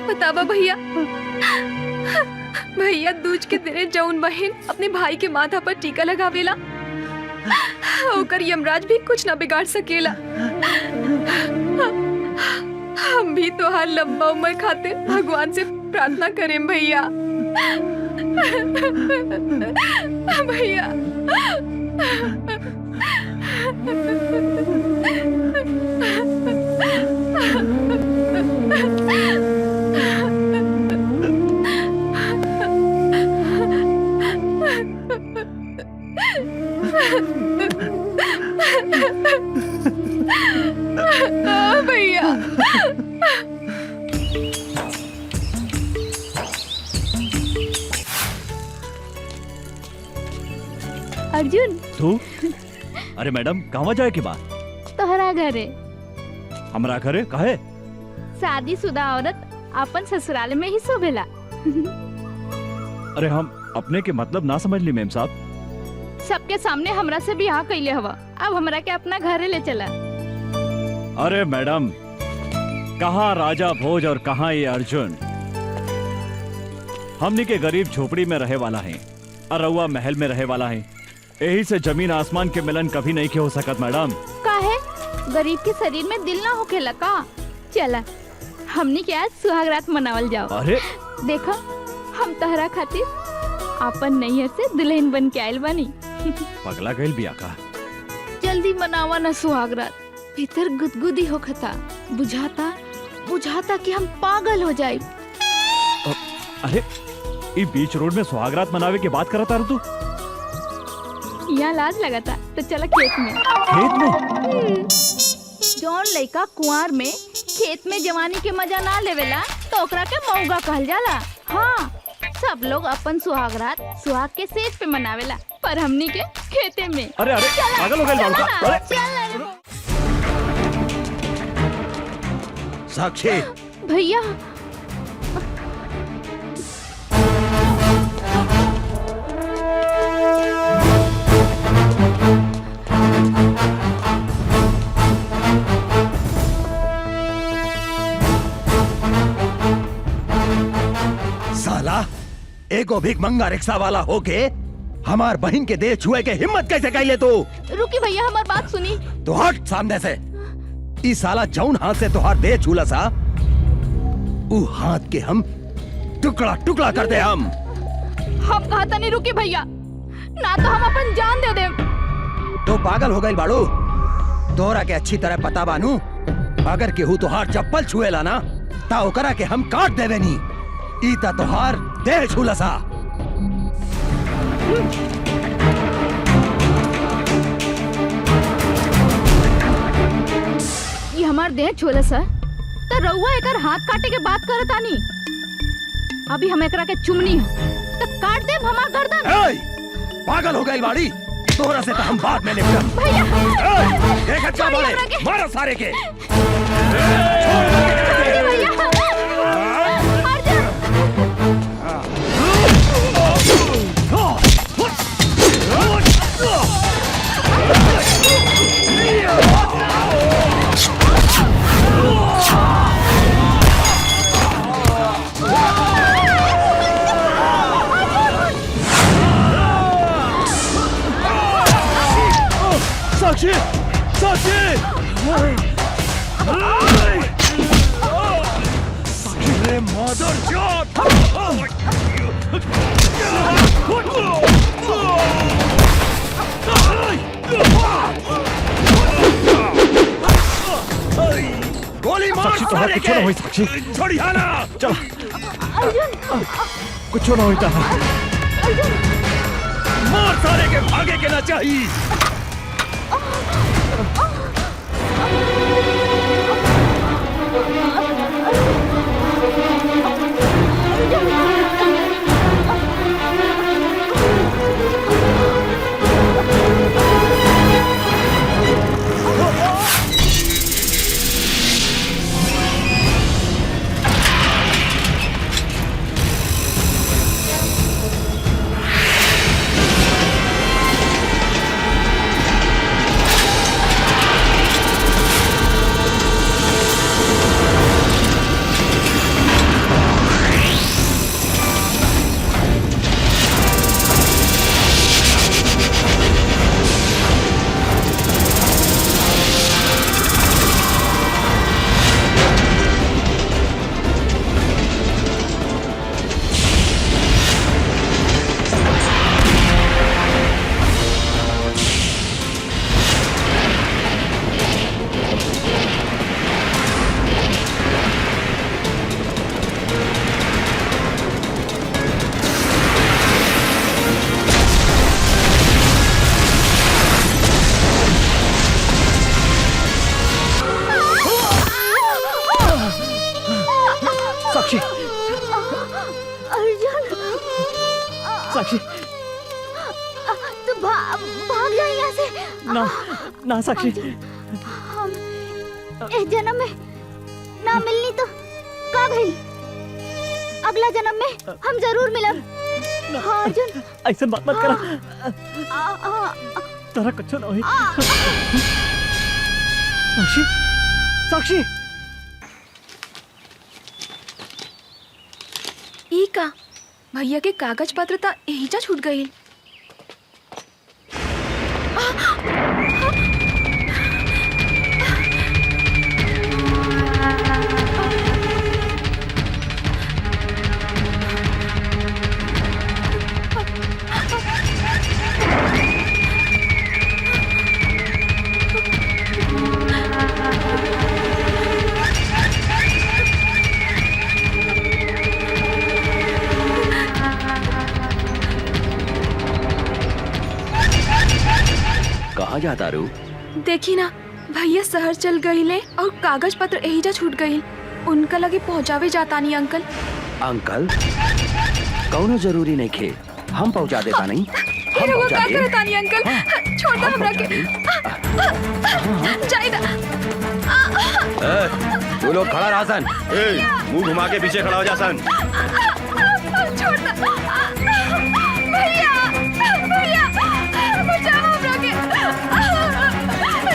बतावा भैया, भैया दूज के दिने जौन बहन अपने भाई के माथा पर टीका लगावेला, ओकर यमराज भी कुछ ना बिगाड़ सकेला। हम भी तोहार लंबा उम्र खातिर भगवान से प्रार्थना करें भैया। भैया भैया अर्जुन तू? अरे मैडम कहाँ जाए के बाद? तोहरा घरे। हमरा घरे काहे? शादीशुदा औरत अपन ससुराल में ही शोभेला। अरे हम अपने के मतलब ना समझ ली मेम साहब। सबके सामने हमरा से बियाह कैले हवा, अब हमरा के अपना घरे ले चला। अरे मैडम, कहाँ राजा भोज और कहाँ ये अर्जुन? हमनी के गरीब झोपड़ी में रहे वाला है और रउआ महल में रहे वाला है। यही से जमीन आसमान के मिलन कभी नहीं के हो सकत मैडम। काहे? गरीब के शरीर में दिल ना होखेला का? चला हमनी के आज सुहागरात मनावल जाओ। अरे देखो हम तहरा खातिर अपन नैहर से दुल्हन बन के आयल बानी। पगला गइल बिया का? जल्दी मनावा ना सुहागरात, भीतर गुदगुदी होखता। बुझाता कि हम पागल हो जाए। अरे ये बीच रोड में सुहागरात मनावे के बात करता रह तू? यहाँ लाज लगाता तो चला खेत में। खेत में? जौन लड़का कुंवार में खेत में जवानी के मजा ना लेवेला तो ओकरा के मौगा कहल जाला। हाँ, सब लोग अपन सुहागरात सुहाग के सेज पे मनावेला, पर हमनी के खेते में। अरे अरे पागल हो गए बाबू का। साक्षी भैया साला एगो भीख मंगा रिक्शा वाला होके हमार बहन के देह छुए के हिम्मत कैसे कैले तू? रुकी भैया, हमार बात सुनी। तो हट सामने से। ई साला जौन हाथ से तुहार देह छूला सा, उ हाथ के हम टुकड़ा टुकड़ा कर दे। हम कहा था नहीं, रुकी भैया, ना तो हम अपन जान दे दे। तो पागल हो गई बाड़ू? तोरा के अच्छी तरह पता बानू, अगर केहू तुहार चप्पल छुएला ना ता ओकरा के हम काट देवे नी। ई ता तुहार देह छूला सा। ये हमार देह छोला सा तो रउआ एकर हाथ काटे के बात करत आनी। अभी हम एकरा के चुमनी हो तो काट दे हमार गर्दन। पागल हो गई बाड़ी, तोहरा से तो हम बाद में निपटम। भैया देखा क्या बाड़े, मारो सारे के। साक्षी, साक्षी, साक्षी रे मदर चोद। गोली मार साक्षी तो सारे कुछ ना के। हुई साक्षी, छोड़िया ना। चला कुछ ना हुई था। मार सारे के, भागे के ना चाहिए। साक्षी, अर्जुन, साक्षी, तू भाग जा यहाँ से। ना ना साक्षी, हम इस जन्म में ना मिलनी तो का भइल, अगला जन्म में हम जरूर मिलब। हाँ अर्जुन, ऐसा बात मत करा, तारा कुछ ना हुई। साक्षी, साक्षी, ई का भैया के कागज पत्र ता यही जा छूट गई। कहाँ जाता रू? देखी ना भैया शहर चल गईले और कागज पत्र यही जा छूट गई। उनका लगे पहुंचावे जाता नहीं अंकल। अंकल कौनो जरूरी नहीं खे, हम पहुंचा देता नहीं। फिर वो का करता नहीं अंकल, छोड़ दो हमरा के। जाइदा। तू लोग खड़ा रहा सन। मुंह घुमा के पीछे खड़ा हो जा सन। छोड़ दो। भैया, भैया, बचाओ हमरा के।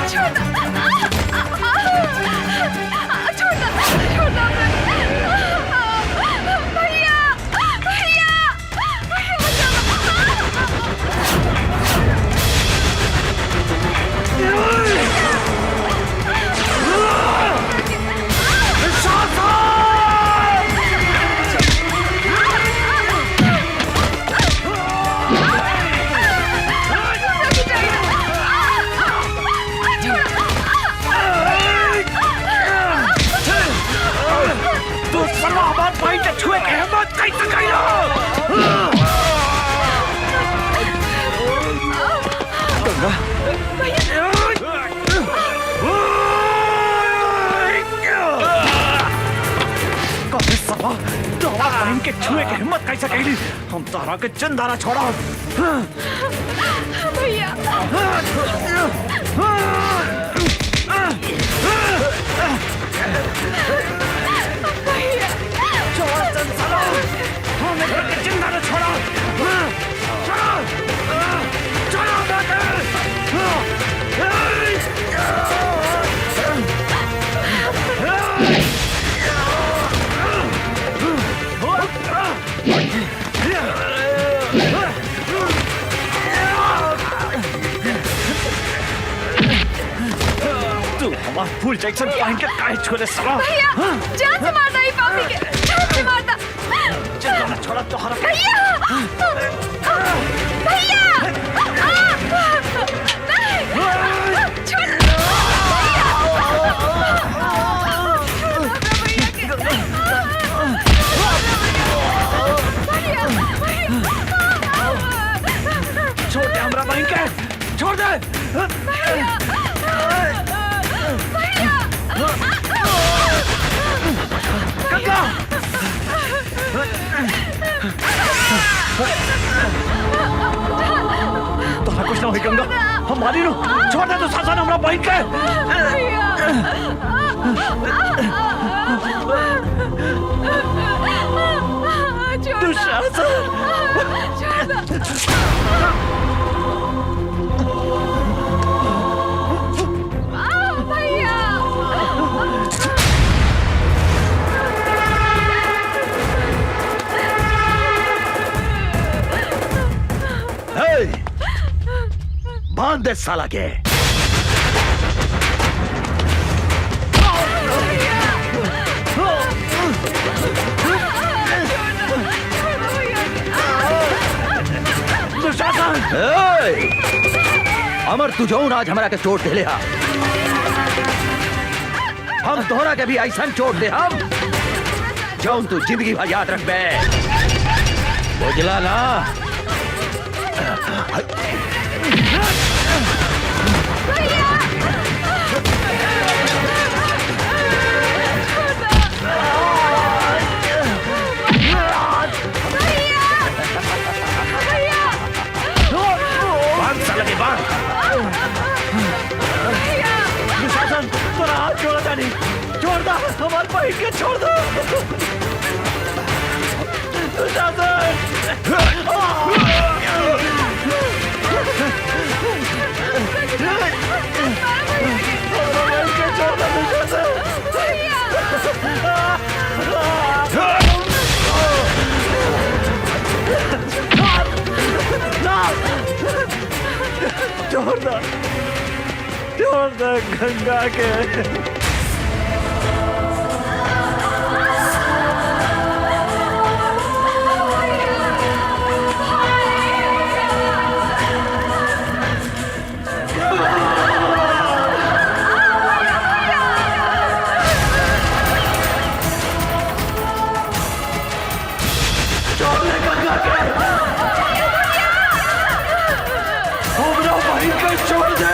छोड़ दो। छोड़ दो, छोड़ दो हमरा के। भैया, भैया, बहन के छुए के हिम्मत कैसे कैली? हम तोहरा के जिंदा ना छोड़ा। भैया जिंदा ना छोड़ा। तू हमारा फुल जैक्सन पहन के काहे छोड़े साला? भैया जान से मारता ही पापी के, जान से मारता। जिंदा ना छोड़ा तोहरा के। भैया भैया छोड़ दे हमरा बहन के, छोड़ दे। गंगा तोहरा कुछ ना होई गंगा, हम मारी लो। छोड़ दे दुशासन हमरा बहन के। बांध दे साला के। अमर तू जौन आज हमरा के चोट दे ले हम तोहरा के भी ऐसा चोट दे हम जौन तू जिंदगी भर याद रख बे। बुझला ना? तोरा हाथ छोड़ा था नहीं, छोड़ दो हमारे भाई के, छोड़ दो। छोड़ दो गंगा के। छोड़ दे।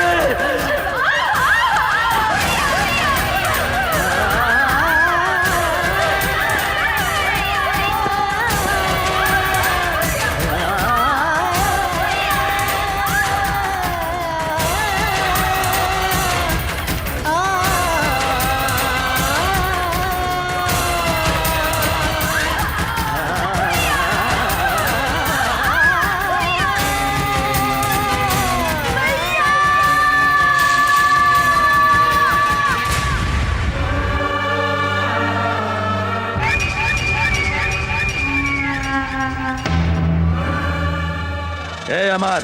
ए अमर,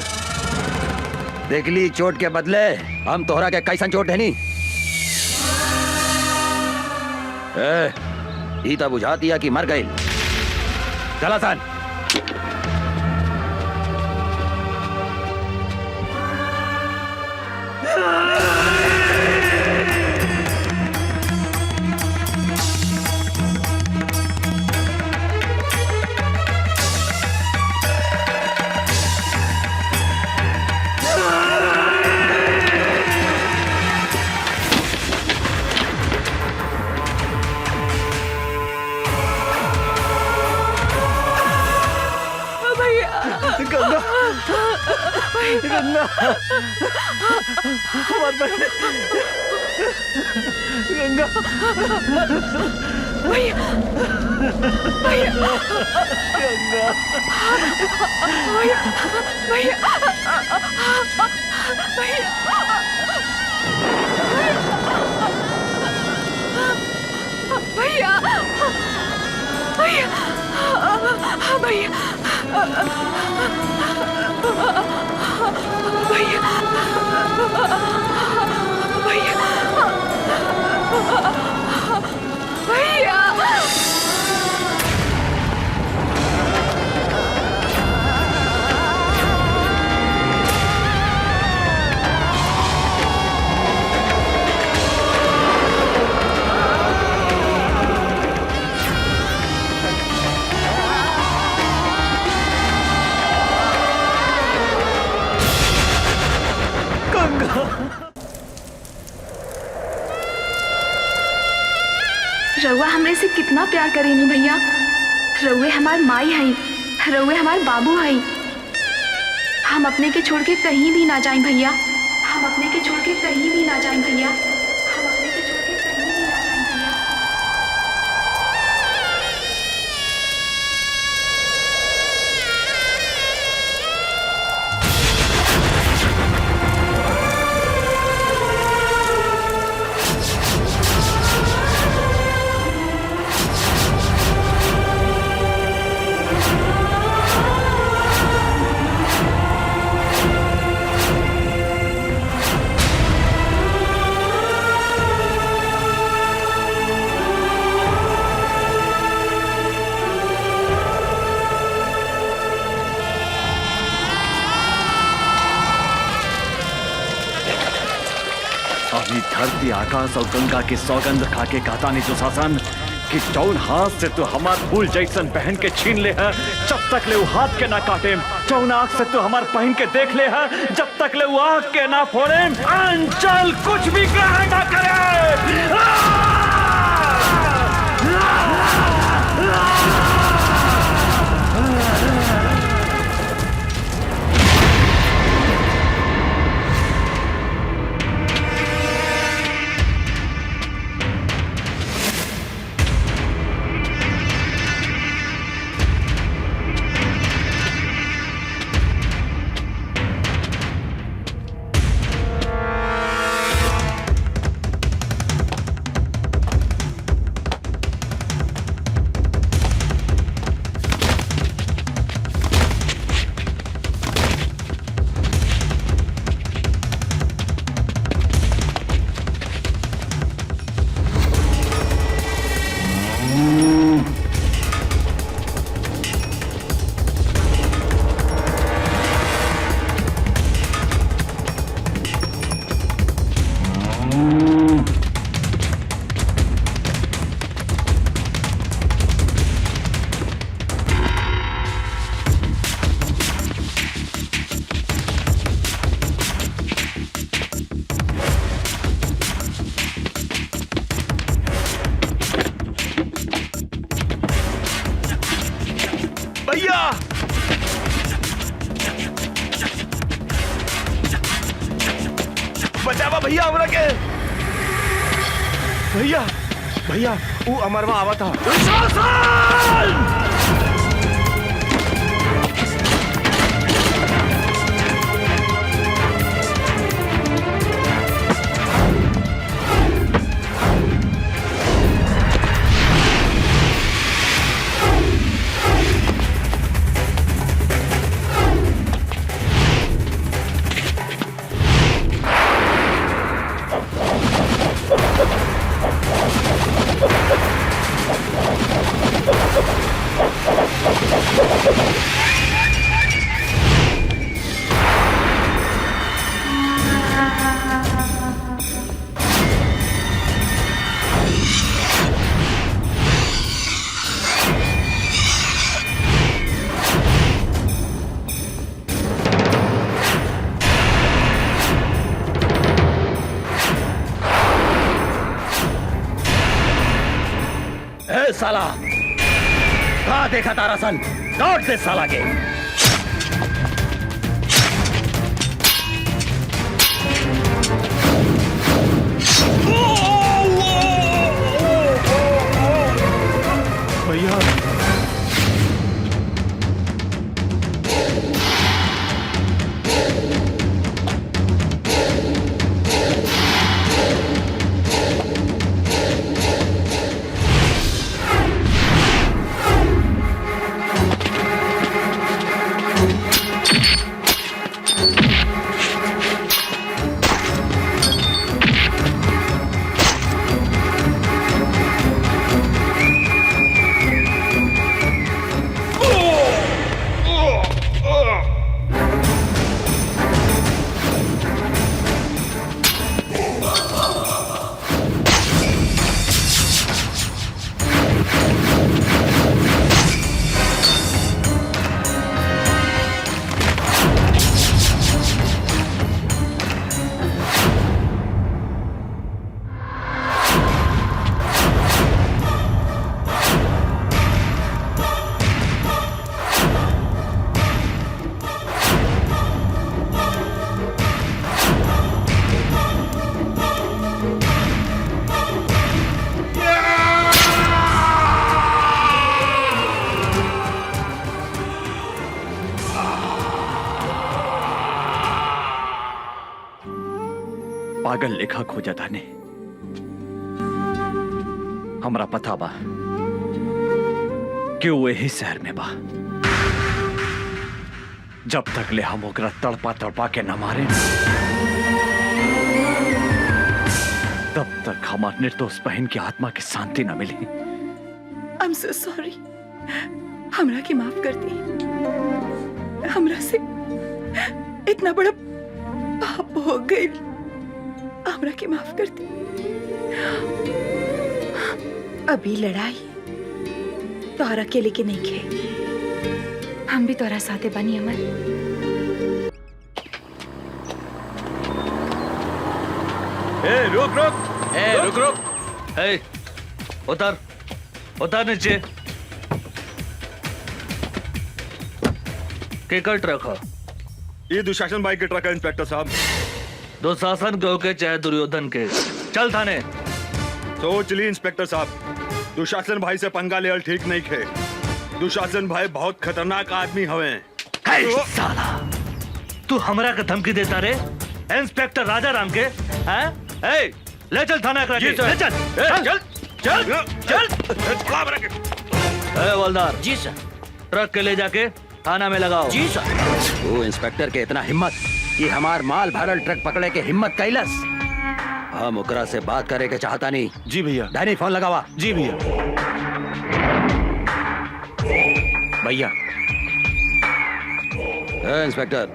देखली चोट के बदले हम तोहरा के कैसन चोट है नी? ई तो बुझा दिया कि मर गई। चला सन। हमार बहन गंगा भैया भैया गंगा भैया भैया भैया भैया भैया भैया भैया रउआ हमरे से कितना प्यार करेनी भैया। रउए हमार माई हई, रउए हमार बाबू हई। हम अपने के छोड़ के कहीं भी ना जाएं भैया। हम अपने के छोड़ के कहीं भी ना जाएं भैया। हम अपने के छोड़ के कहीं भी ना जाएं भैया। अभी धरती आकाश और गंगा की सौगंध खा के कहता नहीं दुशासन कि जौन हाथ से तू हमार फूल जैसन पहन के छीन ले है जब तक ले वो हाथ के ना काटे, जौन आँख से तू हमार पहन के देख ले है जब तक ले वो आँख के ना फोड़े, अंचल कुछ भी ग्रहण ना करे। भैया बचावा भैया हमरा के। भैया भैया वो अमरवा आवा था। साला कहाँ देखा तारा सन, लौट दे साला के। पागल लेखा खोजा था ने हमरा पता बा कि वो यही शहर में बा। जब तक ले हम ओकरा तड़पा तड़पा के न मारे तब तक हमार निर्दोष बहन की आत्मा की शांति न मिली। I am so sorry. हमरा की माफ कर दी। हमरा से इतना बड़ा पाप हो गई। हमरा की माफ कर दी। अभी लड़ाई तोहरा अकेले के नहीं खे, हम भी तोहरा साथे बनी अमर। रुक रुक रुक रुक। उतर उतर नीचे। केकर ट्रक है? ये दुशासन भाई के ट्रक है इंस्पेक्टर साहब। दुशासन के होके चाहे दुर्योधन के, चल थाने। सोच ली इंस्पेक्टर साहब, दुशासन भाई से पंगा लेवल ठीक नहीं खे। दुशासन भाई बहुत खतरनाक आदमी हवे। साला तू हमरा के धमकी देता रे? इंस्पेक्टर राजा राम के हैं? ले चल थाना करा के। ले चल चल चल चल। हवलदार जी सर। ट्रक के ले जाके थाना में लगाओ। जी सर। वो इंस्पेक्टर के इतना हिम्मत कि हमार माल भरल ट्रक पकड़े के हिम्मत कैलस। हम ओकरा से बात करे के चाहता नहीं। जी भैया। डैनी फोन लगावा। जी भैया। भैया इंस्पेक्टर,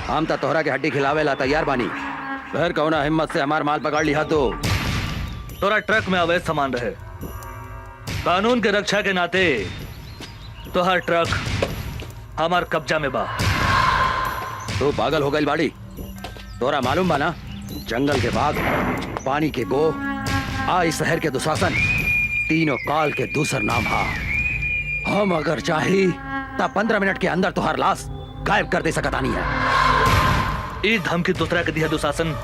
हम तो तोहरा के हड्डी खिलावे ला तैयार बानी। फिर कौना हिम्मत से हमार माल पकड़ लिया तो? तोरा ट्रक में अवैध सामान रहे, कानून के रक्षा के नाते तो हर ट्रक हमार कब्जा में बा। तू पागल हो गई बाड़ी? तोरा मालूम बा ना, जंगल के बाघ, पानी के गो, इस शहर के दुशासन, तीनों काल के दूसर नाम हा। हम अगर चाही तब 15 मिनट के अंदर तुहार लाश गायब कर दे सकता नहीं है। ई धमकी दूसरा के दिया दुशासन।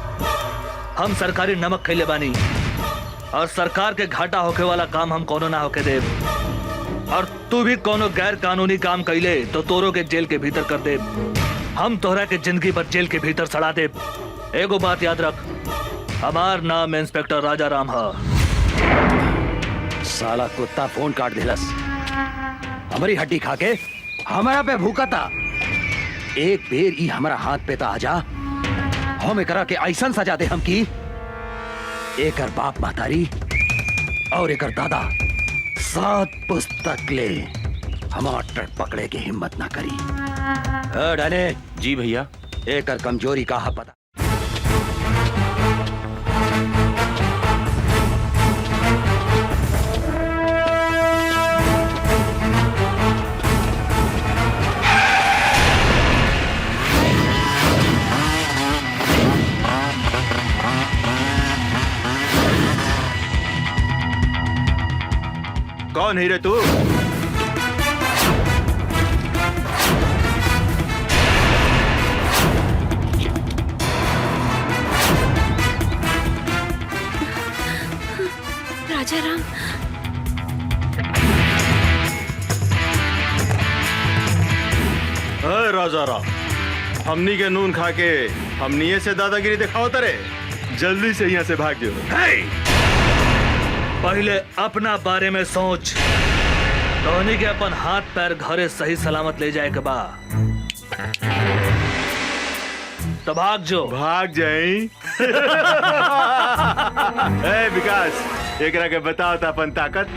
हम सरकारी नमक खैले बानी और सरकार के घाटा होके वाला काम हम कोनो ना होके दे। और तू भी कोनो गैर कानूनी काम कैले तो तोरो के जेल के भीतर कर दे। हम तोहरा के जिंदगी भर जेल के भीतर सड़ा दे। एगो बात याद रख, हमार नाम इंस्पेक्टर राजा राम हा। साला कुत्ता फोन काट दिलस। हमारी हड्डी खा के हमारा पे भूखा था। एक बेर ई हमारा हाथ पे ता आजा, हम एकरा के ऐसन सजा दे हम की एकर बाप महतारी और एकर दादा 7 पुस्तक ले हमार ट्रक पकड़े के हिम्मत ना करी। डने। जी भैया। एकर कमजोरी का हा पता। कौन है रे तू? राजा राम। राजा राम, हमनी के नून खा के हमनी से दादागिरी दिखाओ तरे। जल्दी से यहाँ से भाग जाओ। पहले अपना बारे में सोच। धोनी के अपन हाथ पैर घरे सही सलामत ले जाए के बा तो भाग जो। भाग जाई। विकास, एकरा के बताओ था अपन ताकत।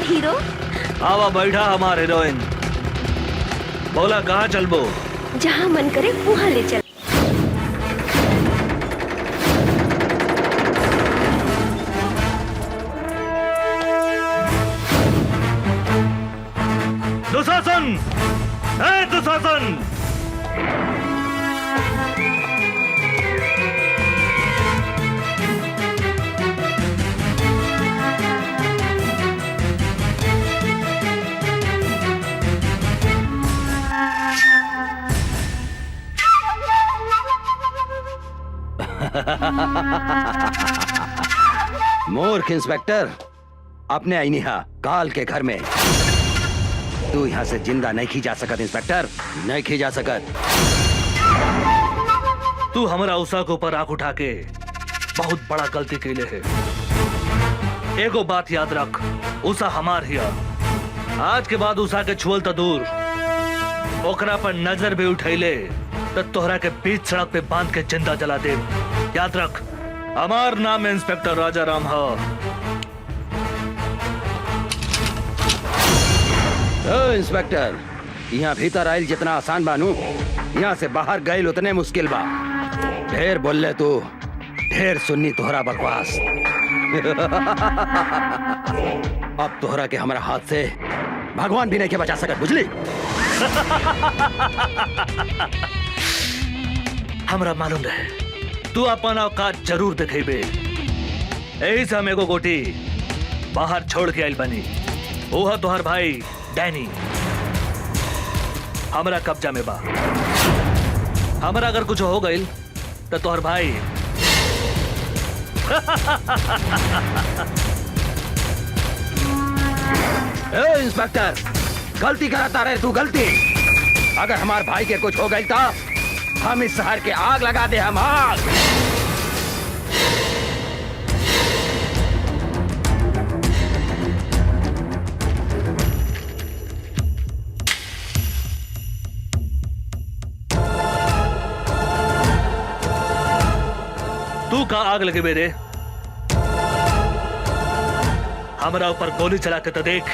हीरो। आवा बैठा हमारे हीरोइन। बोला कहाँ चलबो? जहाँ मन करे वहाँ ले चल। दुशासन, दुशासन, मूर्ख इंस्पेक्टर, अपने आईनिहा काल के घर में तू यहाँ से जिंदा नहीं खी जा सकत। इंस्पेक्टर, नहीं खी जा सकत। तू हमारा उषा के ऊपर आंख उठा के बहुत बड़ा गलती कैले है। एगो बात याद रख, उषा हमार हिया। आज के बाद उषा के छुअल तो दूर, ओकरा पर नजर भी उठैले तो तोहरा के बीच सड़क पे बांध के जिंदा जला दे। याद रख, हमार नाम इंस्पेक्टर राजा राम है। इंस्पेक्टर, यहाँ भीतर आयल जितना आसान बानू, यहाँ से बाहर गए उतने मुश्किल बा। ढेर बोल तू, ढेर सुन्नी तोहरा बकवास। अब तोहरा के हमारा हाथ से भगवान भी नहीं के बचा सकत, बुझली? हमरा मालूम रहे तू अपन औकात जरूर दिखेबे। यही से हम एगो गोटी बाहर छोड़ के आइल बनी। ओहा तोहर भाई डैनी हमरा कब्जा में बा। हमरा अगर कुछ हो गइल तो तोहर भाई इंस्पेक्टर, गलती करता रहे तू, गलती। अगर हमार भाई के कुछ हो गई तो हम इस शहर के आग लगा दे। हम आग। तू का आग लगे मेरे? हमारा ऊपर गोली चला के तो देख।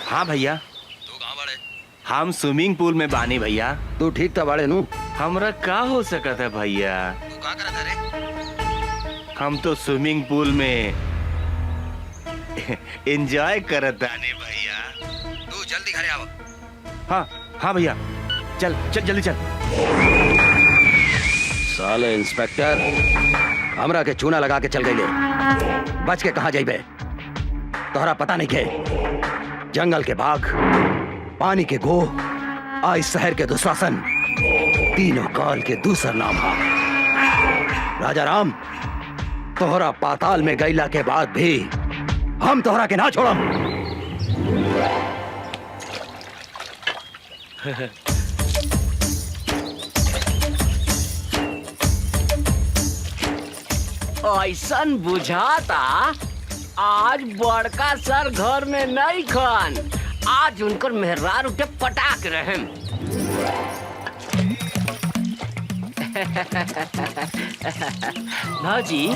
हाँ भैया, तू कहाँ बड़े? हम स्विमिंग पूल में बानी भैया। तू ठीक था बड़े नू? हमरा का हो सकता है भैया? तू कहाँ करत रे? हम तो स्विमिंग पूल में एंजॉय करत बानी भैया। तू जल्दी घरे आओ। हाँ हाँ भैया, चल चल जल्दी चल। साले इंस्पेक्टर, हमरा के चूना लगा के चल गई ले। बच के कहाँ जाइबे? तोहरा पता नहीं के जंगल के बाघ, पानी के गो, आज शहर के दुशासन, तीनों काल के दूसर नाम है। राजा राम, तोहरा पाताल में गईला के बाद भी हम तोहरा के ना छोड़म। ऐसन बुझाता आज बड़का सर घर में नहीं खन। आज उनकर मेहरारू के पटाक रहे। भाजी,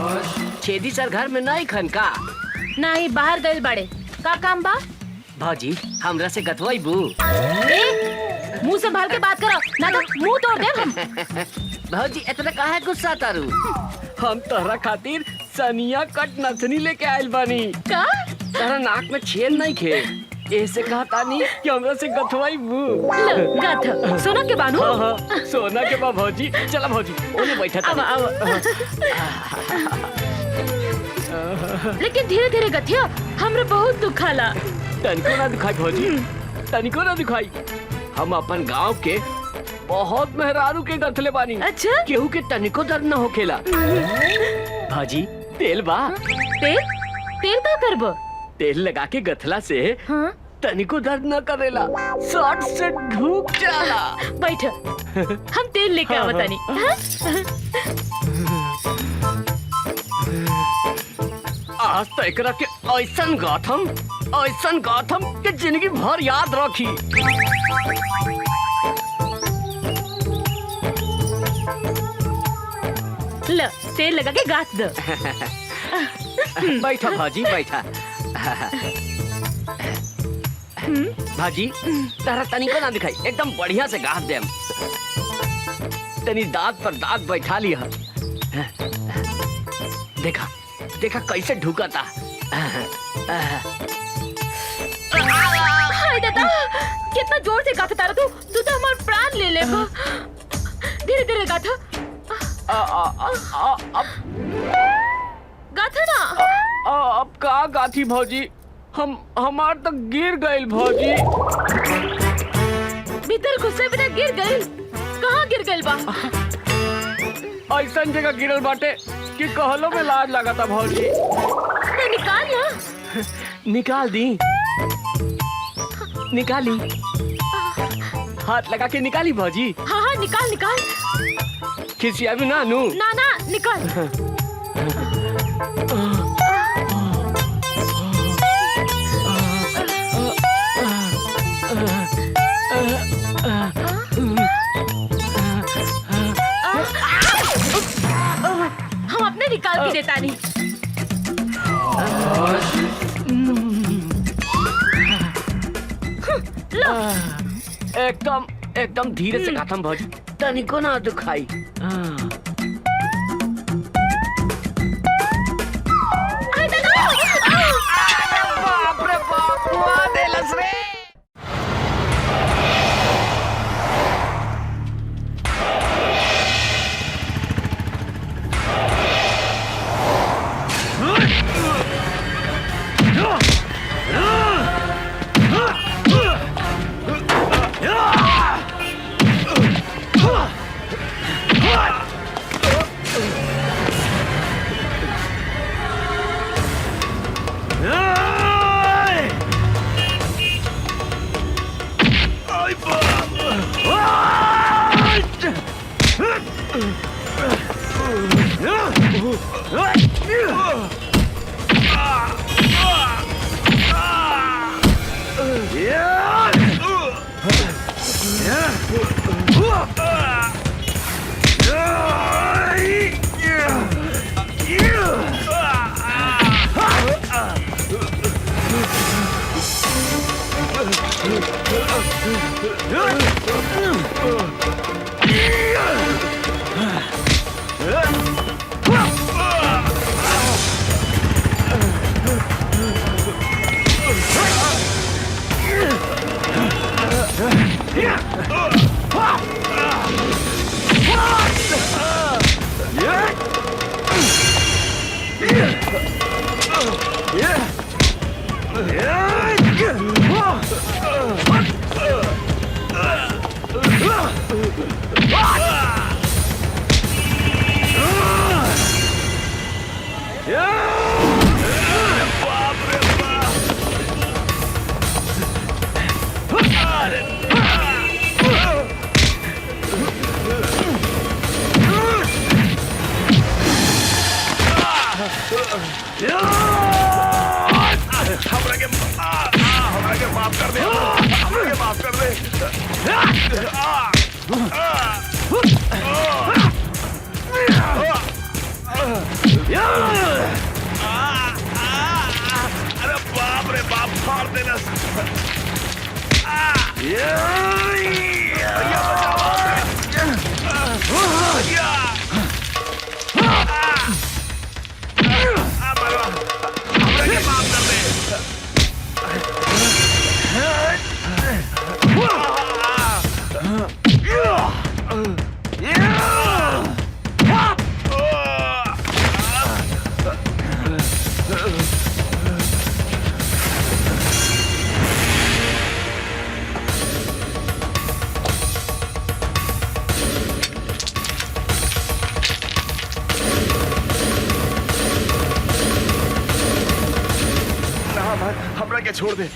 छेदी सर घर में नहीं खन का? नहीं, बाहर गए बड़े। का काम बा? भाजी, हमरा से गतवाइबू? मुंह से भर के बात करो, ना तो मुंह तोड़ दे हम। भाजी, इतना काहे गुस्सा तारू? हम तोहरा खातिर सनिया कट नथनी लेके आइल बानी। का? तोहरा नाक में छेद नहीं खे, ऐसे कहा तानी कि हमरा से गथवाइबू। गथ सोना के बानू? हाँ हाँ, सोना के बा भौजी। चला भौजी, ओने बैठा तानी। लेकिन धीरे धीरे गथिया, हमरा बहुत दुखाला। तनिको ना दुखाई भौजी, तनिको ना दुखाई। हम अपन गांव के बहुत मेहरारू के गथले बानी। अच्छा? केहू के तनिको दर्द न होखेला। भाजी, तेल बा? तेल? तेल का करबो? तेल लगा के गथला से हाँ? तनिको दर्द न करेला, शॉर्ट से ढूक जाला। बैठ, हम तेल लेके हाँ, आवतानी। आज तो एकरा के ऐसन गाथम के जिंदगी भर याद रखी। ल, तेल लगा के गाथ दो। बैठा भाजी, बैठा। भाजी, तारा तनिको ना दिखाई, एकदम बढ़िया से गाथ देम। तनी दांत पर दांत बैठा लिया। देखा देखा कैसे ढुकाता। हाय दादा, कितना जोर से गाथा तारा तू तो हमारा प्राण ले ले। धीरे धीरे गाथा। गाथा ना। अब का गाथी भौजी, हमार तो गिर गइल भौजी। भीतर घुसे बिना गिर गइल? कहाँ गिर गइल बा? ऐसा जगह गिरल बाटे कि कहलो में लाज लगा था भौजी। तो निकाल ना। निकाल दी, निकाली, हाथ लगा के निकाली भौजी। हाँ हाँ, निकाल निकाल। खिसिया भी ना नू। ना ना, निकाल। हम अपने निकाल के देता नहीं। एकदम धीरे से गाथम भौजी, तनिको ना दुखाई। बाप रे बाप, मार देलस रे। हमरा के छोड़ दे।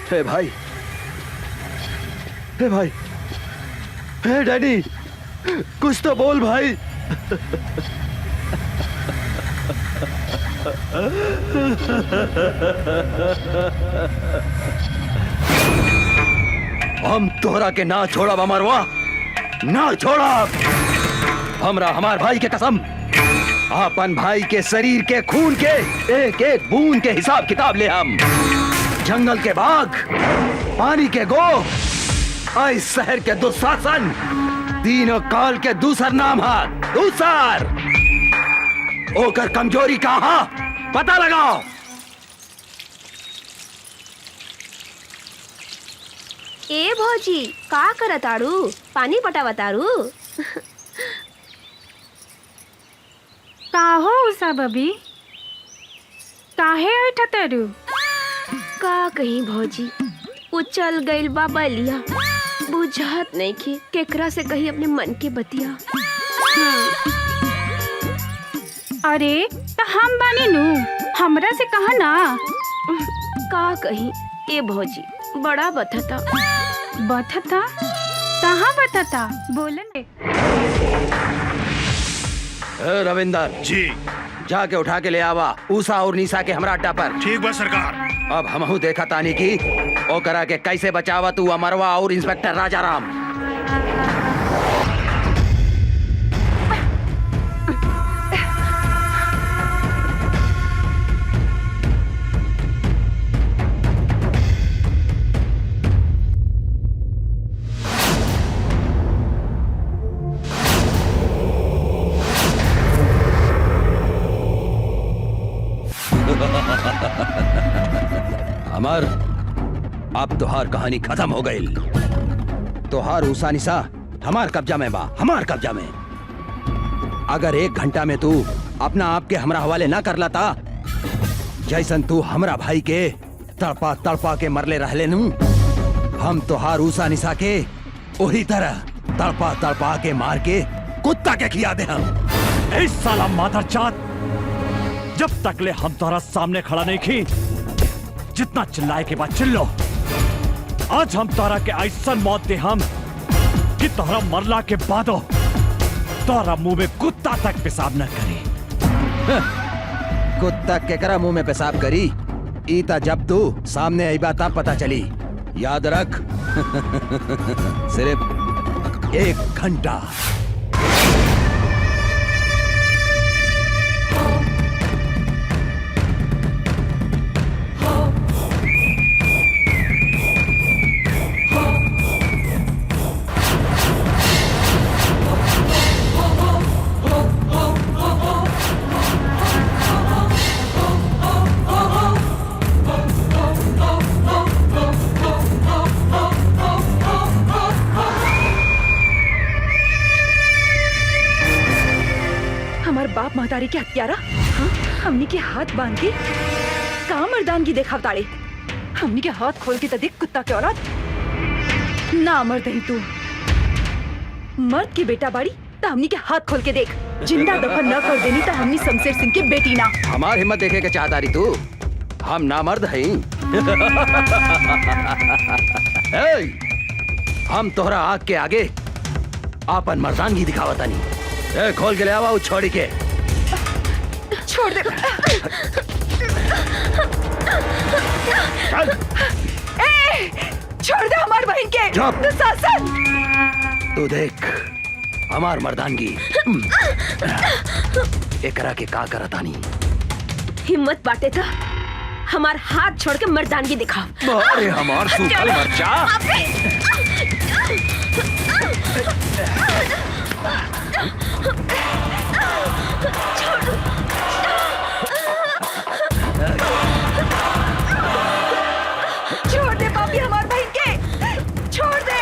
हे भाई, हे भाई, हे डैडी, कुछ तो बोल भाई। हम तोहरा के ना छोड़ा अमरवा, ना छोड़ा। हमरा हमार भाई के कसम, अपन भाई के शरीर के खून के एक एक बूंद के हिसाब किताब ले हम। जंगल के बाघ, पानी के गो, इस शहर के दुशासन, तीनों काल के दूसर नाम है दूसर। ओकर कमजोरी कहाँ पता लगाओ। ए भौजी का करताड़ू? पानी पटावताड़ू? का हो उषा बबी, काहे ऐठतरू? का कहीं भौजी, वो चल गइल बा बलिया, बुझात नहीं कि केकरा से कही अपने मन के बतिया। अरे तो हम बानी नु, हमरा से कहा ना। का कहीं ए भौजी, बड़ा बथता। बथता? कहाँ बथता? बोले। रविंदर जी, जाके उठा के ले आवा उषा और निशा के हमरा अड्डा पर। ठीक बा सरकार। अब हमहू देखा तानी की ओ करा के कैसे बचावा तू अमरवा और इंस्पेक्टर राजाराम। अमर, अब तोहार कहानी खत्म हो गई। तोहार उषा निशा हमार कब्जा में बा, हमार कब्जा में। अगर 1 घंटा में तू अपना आप के हमरा हवाले ना कर लाता, जैसन तू हमरा भाई के तड़पा तड़पा के मरले रहले नू, हम तोहार उषा निशा के वही तरह तड़पा तड़पा के मार के कुत्ता के खिया दे हम। इस साला मादरजात, जब तक ले हम तोहरा सामने खड़ा नहीं की, जितना चिल्लाए के बाद चिल्लो। आज हम तोहरा के ऐसा मौत दे हम कि तोहरा मरला के बादो तोहरा मुंह में कुत्ता तक पेशाब न करी। कुत्ता केकरा मुंह में पेशाब करी? ईता जब तू सामने आई बात पता चली। याद रख। सिर्फ 1 घंटा। महतारी के हत्यारा, हाँ? हमनी के हाथ बांध के काम मर्दानगी देखा ताड़े। हमनी के हाथ खोल के तो देख कुत्ता के औलाद। ना मर्द ही तू, मर्द की बेटा बाड़ी तो हमनी के हाथ खोल के देख। जिंदा दफन न कर देनी तो हमनी शमशेर सिंह की बेटी ना। हमार हिम्मत देखे के चाहता रही तू? हम नामर्द हैं। हम तोहरा आग के आगे आपन मर्दानगी दिखावता नहीं। खोल के ले आवा उस छोड़ी के। छोड़ दे। चल। छोड़ दे हमार बहन के। दुशासन। तू देख हमार मर्दानगी एकरा के का करतानी। हिम्मत बाटे था हमार हाथ छोड़ के मर्दानगी दिखा। अरे हमार सूखल मर्चा। छोड़ दे पापी हमार बहन के। छोड़ दे।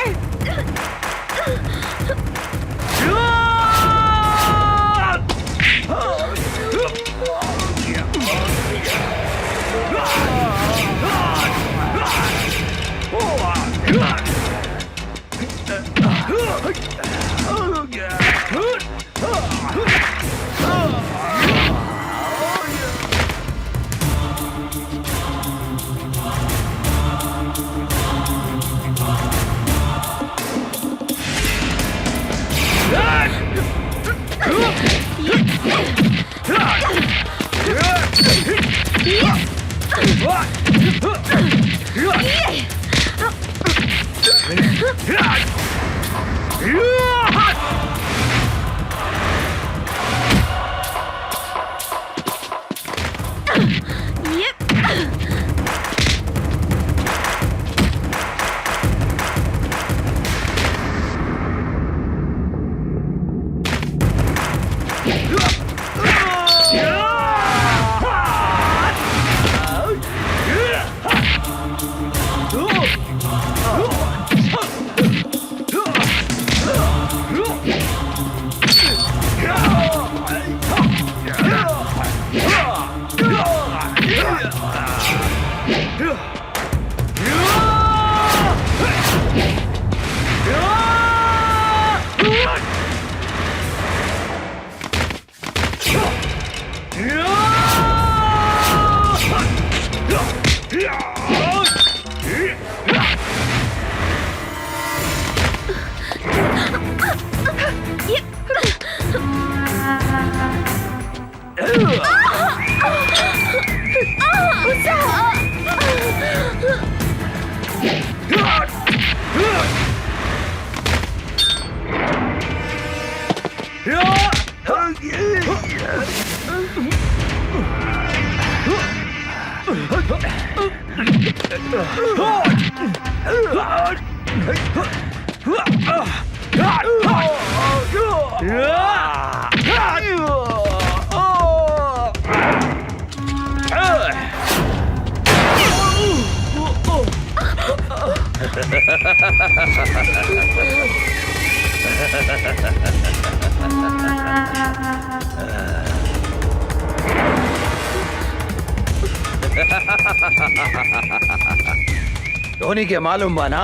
धोनी के मालूम बा ना,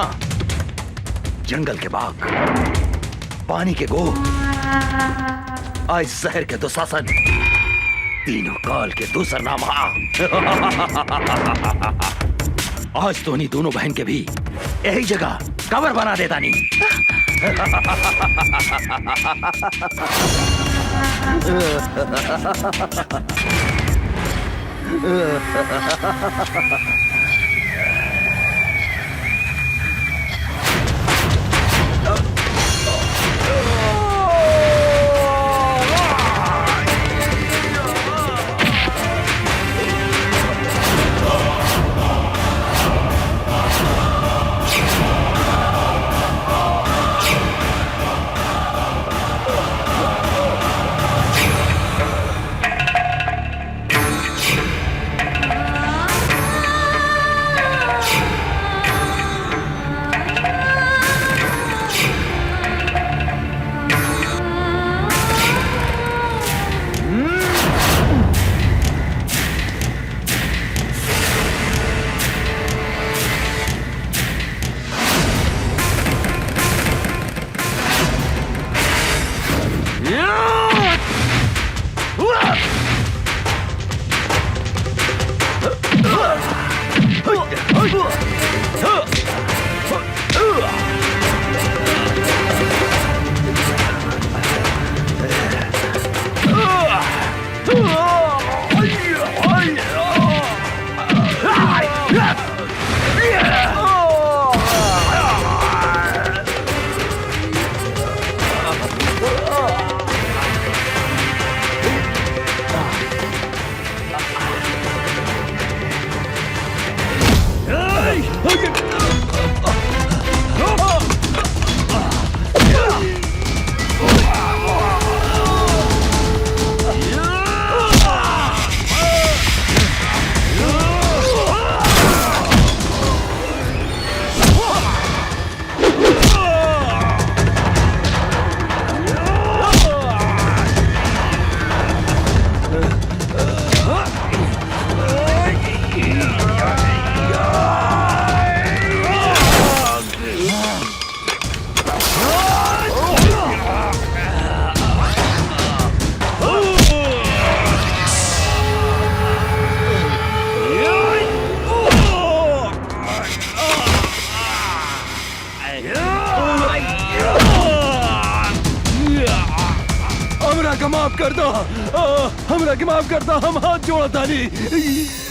जंगल के बाघ, पानी के गो, आज शहर के दुशासन, तीनों काल के दूसर नाम। आज धोनी दोनों बहन के भी यही जगह कवर बना देता नहीं। हमरा के माफ कर दो, हमरा के माफ कर दो, हम हाथ जोड़ा तानी।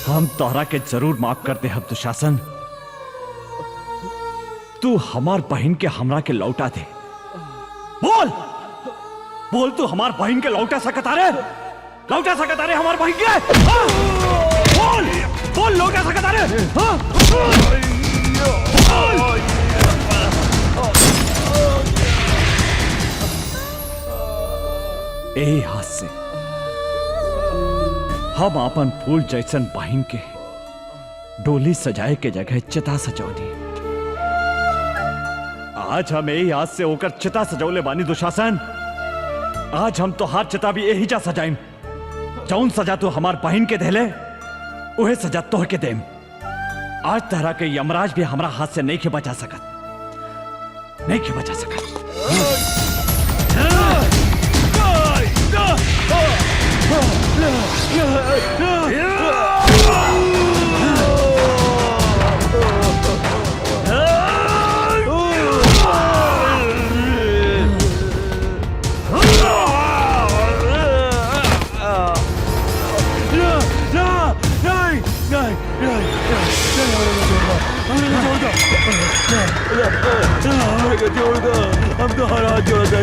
हम तोहरा के जरूर माफ करते हैं दुशासन। तू हमार बहन के हमरा के लौटा दे। बोल बोल, तू हमार बहन के लौटा सकता रे? लौटा सकता रे हमार बहन के? हाँ? बोल बोल, लौटा सकता रे? हाँ? यही हाथ से हम अपन फूल जैसन बहन के डोली सजाए के जगह चिता सजौनी। आज हम यही हाथ से होकर चिता सजौले बानी दुशासन। आज हम तो हाथ चिता भी यही जा सजाइम। जौन सजा तू हमार बहन के देले उहे सजा तोह के देम। आज तरह के यमराज भी हमारा हाथ से नहीं के बचा सकत, नहीं के बचा सकत। जोड़ दो, हम तो हर हाथ जोड़ा था।